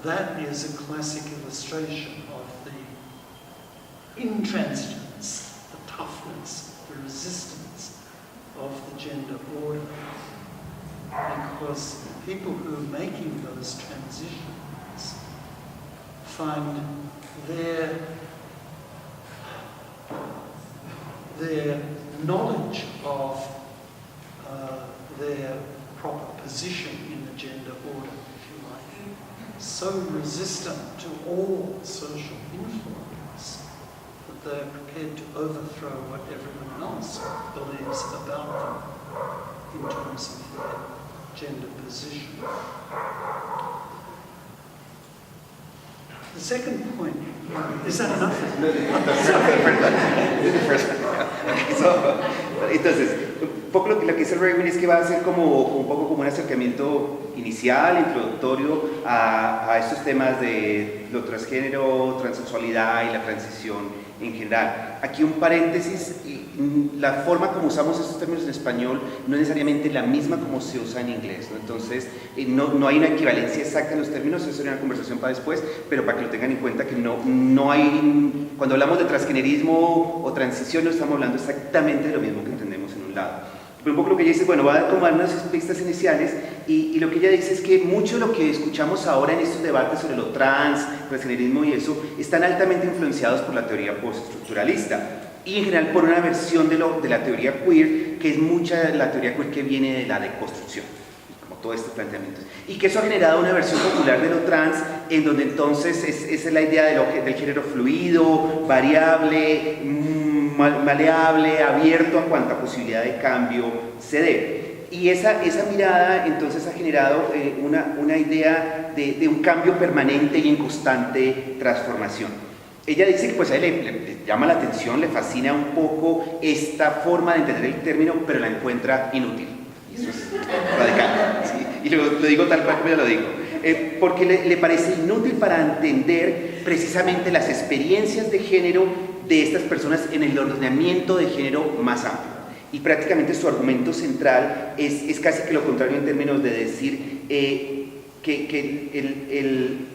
S1: That is a classic illustration of the intransigence, the toughness, the resistance of the gender order. Because the people who are making those transitions find their knowledge of their proper position in the gender order, if you like, so resistant to all social influence that they're prepared to overthrow what everyone else believes about them in terms of their gender position. The second point, is that enough?
S2: Entonces, un poco lo que dice Raymond es que va a ser como un poco como un acercamiento inicial, introductorio a estos temas de lo transgénero, transexualidad y la transición en general. Aquí un paréntesis, la forma como usamos estos términos en español no es necesariamente la misma como se usa en inglés, ¿no? Entonces no hay una equivalencia exacta en los términos, eso sería una conversación para después, pero para que lo tengan en cuenta que no hay, cuando hablamos de transgenerismo o transición no estamos hablando exactamente de lo mismo que entendemos en un lado. Pero un poco lo que ella dice, bueno, va a tomar unas pistas iniciales y lo que ella dice es que mucho de lo que escuchamos ahora en estos debates sobre lo transgenerismo y eso, están altamente influenciados por la teoría postestructuralista y en general por una versión de la teoría queer, que es mucha la teoría queer que viene de la deconstrucción, como todo este planteamiento. Y que eso ha generado una versión popular de lo trans, en donde entonces esa es la idea del género fluido, variable, maleable, abierto a cuanta posibilidad de cambio se dé. Y esa mirada entonces ha generado una idea de un cambio permanente y en constante transformación. Ella dice que pues a él le llama la atención, le fascina un poco esta forma de entender el término, pero la encuentra inútil. Y eso es radical, ¿sí? Y lo digo tal cual como ella lo digo. Porque le parece inútil para entender precisamente las experiencias de género de estas personas en el ordenamiento de género más amplio. Y prácticamente su argumento central es casi que lo contrario en términos de decir que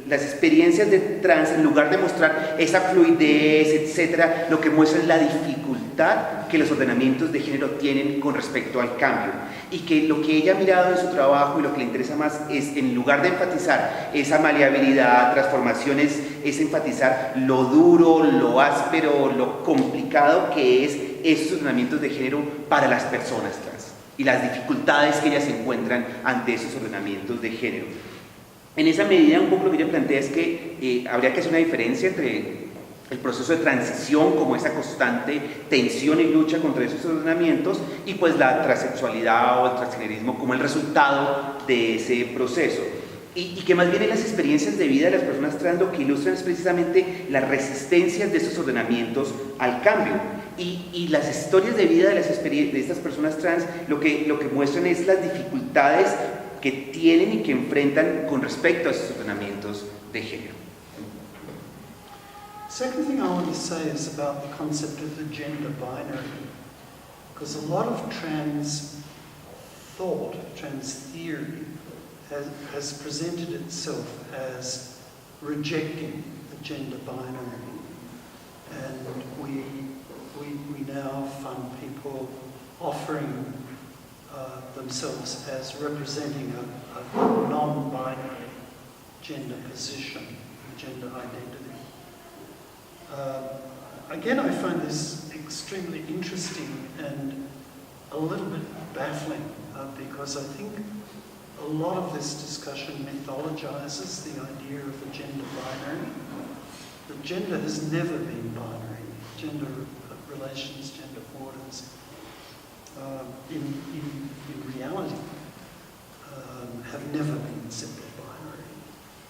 S2: las experiencias de trans, en lugar de mostrar esa fluidez, etcétera, lo que muestra es la dificultad que los ordenamientos de género tienen con respecto al cambio. Y que lo que ella ha mirado en su trabajo y lo que le interesa más es, en lugar de enfatizar esa maleabilidad, transformaciones, es enfatizar lo duro, lo áspero, lo complicado que es esos ordenamientos de género para las personas trans y las dificultades que ellas encuentran ante esos ordenamientos de género. En esa medida, un poco lo que ella plantea es que habría que hacer una diferencia entre el proceso de transición como esa constante tensión y lucha contra esos ordenamientos y pues la transexualidad o el transgenerismo como el resultado de ese proceso. Y que más bien en las experiencias de vida de las personas trans lo que ilustran es precisamente las resistencias de esos ordenamientos al cambio. Y las historias de vida de estas personas trans lo que muestran es las dificultades que tienen y que enfrentan con respecto a esos ordenamientos de género.
S1: Second thing I want to say is about the concept of the gender binary, because a lot of trans thought, trans theory, has presented itself as rejecting the gender binary, and we now find people offering themselves as representing a non-binary gender position, gender identity. Again, I find this extremely interesting and a little bit baffling because I think a lot of this discussion mythologizes the idea of a gender binary. The gender has never been binary. Gender relations, gender orders, in reality, have never been simply binary.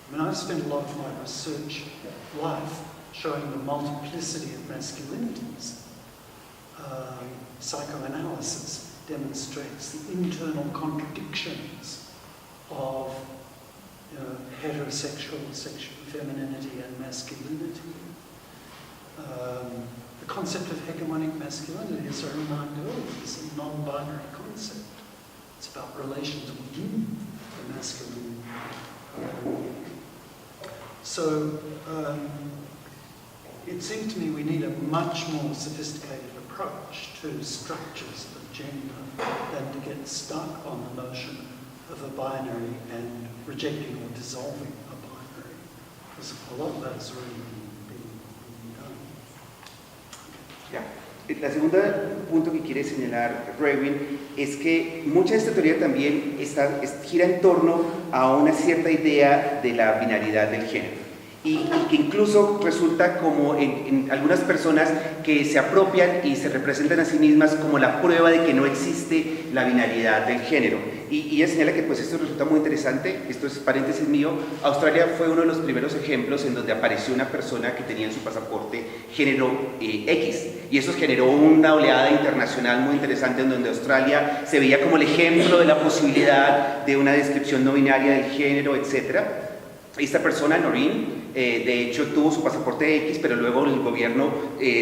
S1: I mean, I've spent a lot of my research life showing the multiplicity of masculinities psychoanalysis demonstrates the internal contradictions of heterosexual sexual femininity and masculinity. The concept of hegemonic masculinity, as I reminded earlier, is a non-binary concept. It's about relations within the masculine. So it seems to me we need a much more sophisticated approach to structures of gender than to get stuck on the notion of a binary and rejecting or dissolving a binary, because a lot of that has already been done.
S2: Ya. El segundo punto que quiere señalar Rewin es que mucha de esta teoría también gira en torno a una cierta idea de la binaridad del género. Y que incluso resulta como en algunas personas que se apropian y se representan a sí mismas como la prueba de que no existe la binaridad del género. Y ella señala que pues esto resulta muy interesante, esto es paréntesis mío. Australia fue uno de los primeros ejemplos en donde apareció una persona que tenía en su pasaporte género X, y eso generó una oleada internacional muy interesante en donde Australia se veía como el ejemplo de la posibilidad de una descripción no binaria del género, etc. Esta persona, Noreen, de hecho tuvo su pasaporte X, pero luego el gobierno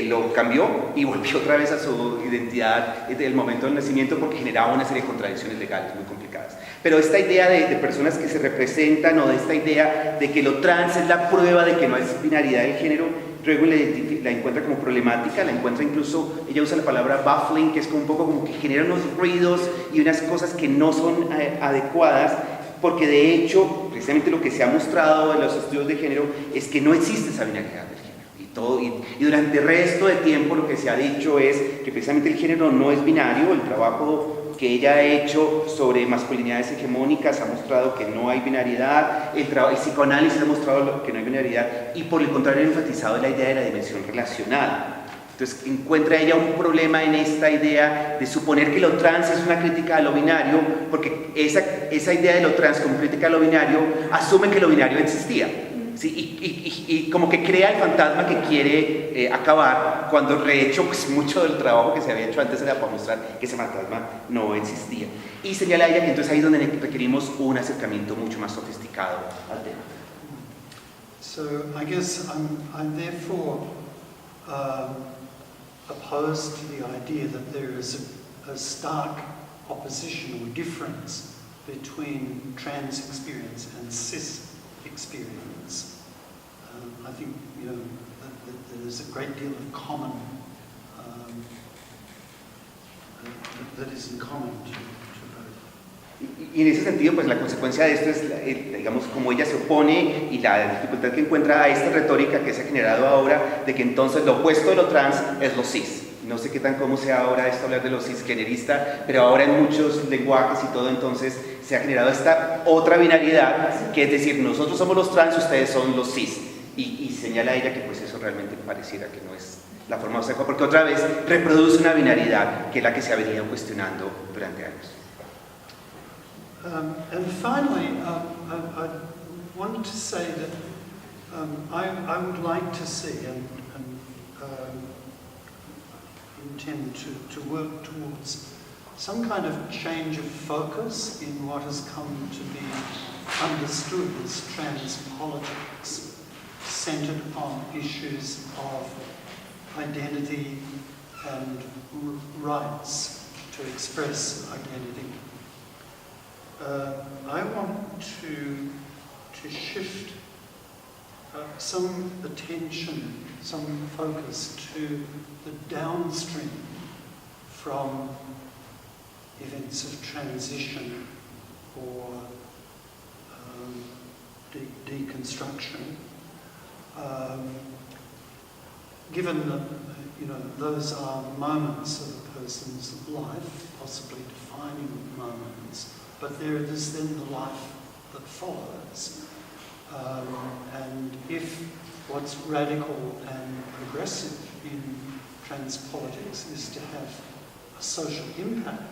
S2: lo cambió y volvió otra vez a su identidad del momento del nacimiento porque generaba una serie de contradicciones legales muy complicadas. Pero esta idea de personas que se representan, o de esta idea de que lo trans es la prueba de que no es binaridad del género, luego la encuentra como problemática, la encuentra incluso, ella usa la palabra baffling, que es como un poco como que genera unos ruidos y unas cosas que no son adecuadas, porque de hecho, precisamente lo que se ha mostrado en los estudios de género es que no existe esa binaridad del género. Y durante el resto de tiempo lo que se ha dicho es que precisamente el género no es binario. El trabajo que ella ha hecho sobre masculinidades hegemónicas ha mostrado que no hay binariedad, el psicoanálisis ha mostrado que no hay binariedad, y por el contrario ha enfatizado la idea de la dimensión relacional. Entonces encuentra ella un problema en esta idea de suponer que lo trans es una crítica a lo binario, porque esa idea de lo trans como crítica a lo binario asume que lo binario existía, ¿sí? Y como que crea el fantasma que quiere acabar, cuando de hecho pues, mucho del trabajo que se había hecho antes era para mostrar que ese fantasma no existía. Y señala ella que entonces ahí es donde requerimos un acercamiento mucho más sofisticado al tema.
S1: So I guess I'm therefore opposed to the idea that there is a stark opposition or difference between trans experience and cis experience. I think that there's a great deal of common that is in common to both.
S2: Y en ese sentido, pues la consecuencia de esto es, digamos, como ella se opone y la dificultad que encuentra a esta retórica que se ha generado ahora de que entonces lo opuesto de lo trans es lo cis. No sé qué tan cómo sea ahora esto hablar de lo cisgenerista, pero ahora en muchos lenguajes y todo entonces se ha generado esta otra binariedad, que es decir, nosotros somos los trans, ustedes son los cis. Y señala ella que pues eso realmente pareciera que no es la forma más adecuada, porque otra vez reproduce una binariedad que es la que se ha venido cuestionando durante años.
S1: And finally, I wanted to say that I would like to see and intend to work towards some kind of change of focus in what has come to be understood as trans politics, centered on issues of identity and rights to express identity. I want to shift some attention, some focus to the downstream from events of transition or deconstruction. Given that those are moments of a person's life, possibly defining moments, but there is then the life that follows. And if what's radical and progressive in trans politics is to have a social impact,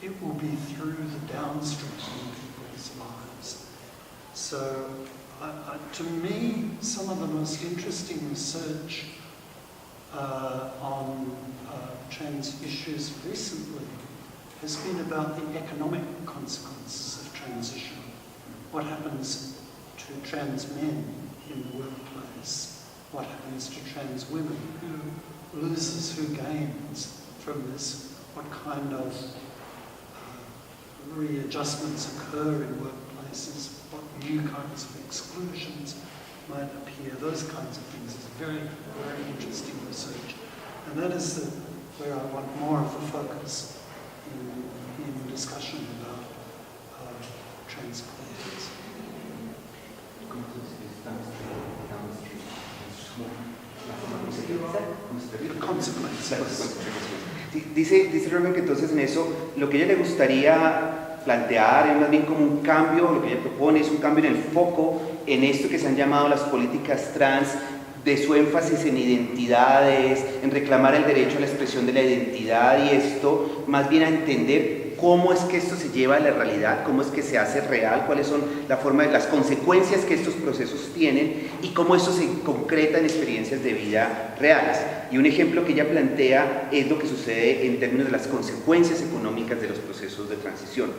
S1: it will be through the downstream in people's lives. So to me, some of the most interesting research on trans issues recently has been about the economic consequences of transition. What happens to trans men in the workplace? What happens to trans women? Who loses, who gains from this? What kind of readjustments occur in workplaces? What new kinds of exclusions might appear? Those kinds of things is very, very interesting research. And that is where I want more of a focus in discussion about trans politics. The consequences.
S2: Dice Robin que entonces en eso lo que ella le gustaría plantear es más bien como un cambio, lo que ella propone es un cambio en el foco en esto que se han llamado las políticas trans, de su énfasis en identidades, en reclamar el derecho a la expresión de la identidad y esto más bien a entender cómo es que esto se lleva a la realidad, cómo es que se hace real, cuáles son las consecuencias que estos procesos tienen y cómo esto se concreta en experiencias de vida reales. Y un ejemplo que ella plantea es lo que sucede en términos de las consecuencias económicas de los procesos de transición.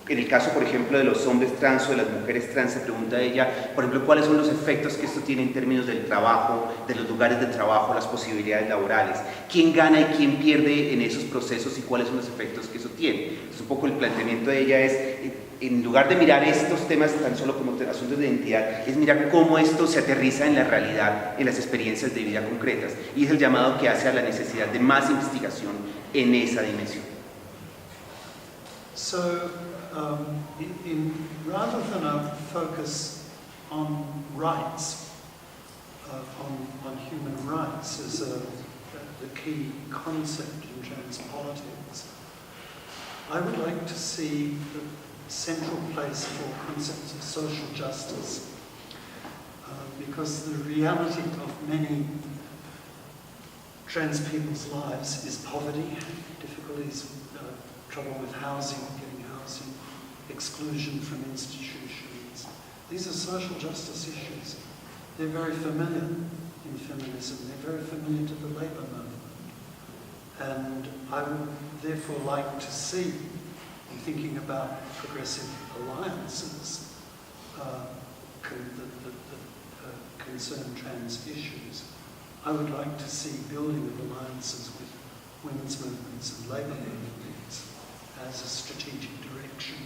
S2: En el caso, por ejemplo, de los hombres trans o de las mujeres trans, se pregunta a ella, por ejemplo, cuáles son los efectos que esto tiene en términos del trabajo, de los lugares de trabajo, las posibilidades laborales, quién gana y quién pierde en esos procesos y cuáles son los efectos que eso tiene. Entonces, un poco el planteamiento de ella es, en lugar de mirar estos temas tan solo como asuntos de identidad, es mirar cómo esto se aterriza en la realidad, en las experiencias de vida concretas. Y es el llamado que hace a la necesidad de más investigación en esa dimensión.
S1: So, rather than a focus on rights, on human rights as the key concept in trans politics, I would like to see the central place for concepts of social justice, because the reality of many trans people's lives is poverty, difficulties, trouble with housing, getting housing, exclusion from institutions. These are social justice issues. They're very familiar in feminism. They're very familiar to the labour movement. And I would therefore like to see, in thinking about progressive alliances that concern trans issues, I would like to see building of alliances with women's movements and labour movements as a strategic direction.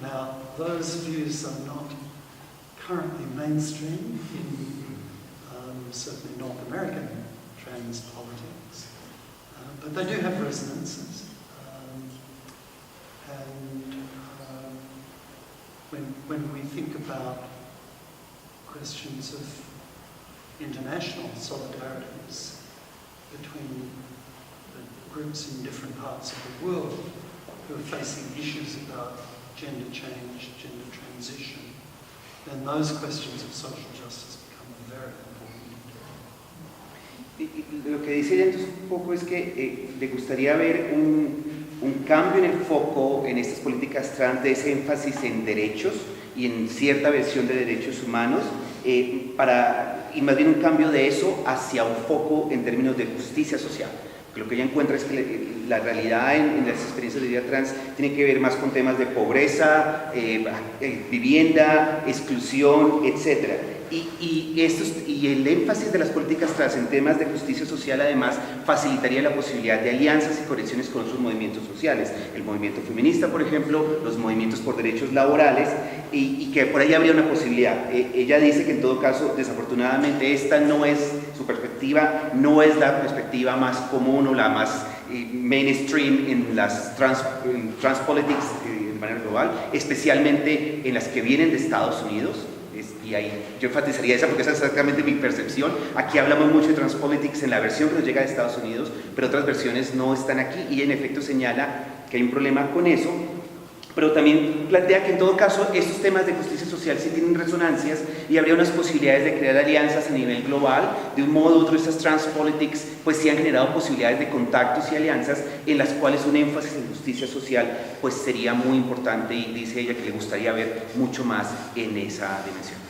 S1: Now, those views are not currently mainstream in certainly North American trans politics, but they do have resonances. When we think about questions of international solidarities between the groups in different parts of the world who are facing issues about gender change, gender transition, then those questions of social justice become very important.
S2: Lo que dice ella entonces un poco es que le gustaría ver un cambio en el foco en estas políticas trans de ese énfasis en derechos y en cierta versión de derechos humanos, y más bien un cambio de eso hacia un foco en términos de justicia social. Lo que ella encuentra es que la realidad en las experiencias de vida trans tiene que ver más con temas de pobreza, vivienda, exclusión, etc. Y el énfasis de las políticas trans en temas de justicia social además facilitaría la posibilidad de alianzas y conexiones con otros movimientos sociales, el movimiento feminista, por ejemplo, los movimientos por derechos laborales, y que por ahí habría una posibilidad. Ella dice que en todo caso, desafortunadamente, esta no es su perspectiva, no es la perspectiva más común o la más mainstream en las trans politics de manera global, especialmente en las que vienen de Estados Unidos. Y ahí yo enfatizaría esa porque esa es exactamente mi percepción. Aquí hablamos mucho de transpolitics en la versión que nos llega de Estados Unidos, pero otras versiones no están aquí, y ella en efecto señala que hay un problema con eso, pero también plantea que en todo caso estos temas de justicia social sí tienen resonancias y habría unas posibilidades de crear alianzas a nivel global. De un modo u otro, estas transpolitics pues sí han generado posibilidades de contactos y alianzas en las cuales un énfasis en justicia social pues sería muy importante, y dice ella que le gustaría ver mucho más en esa dimensión.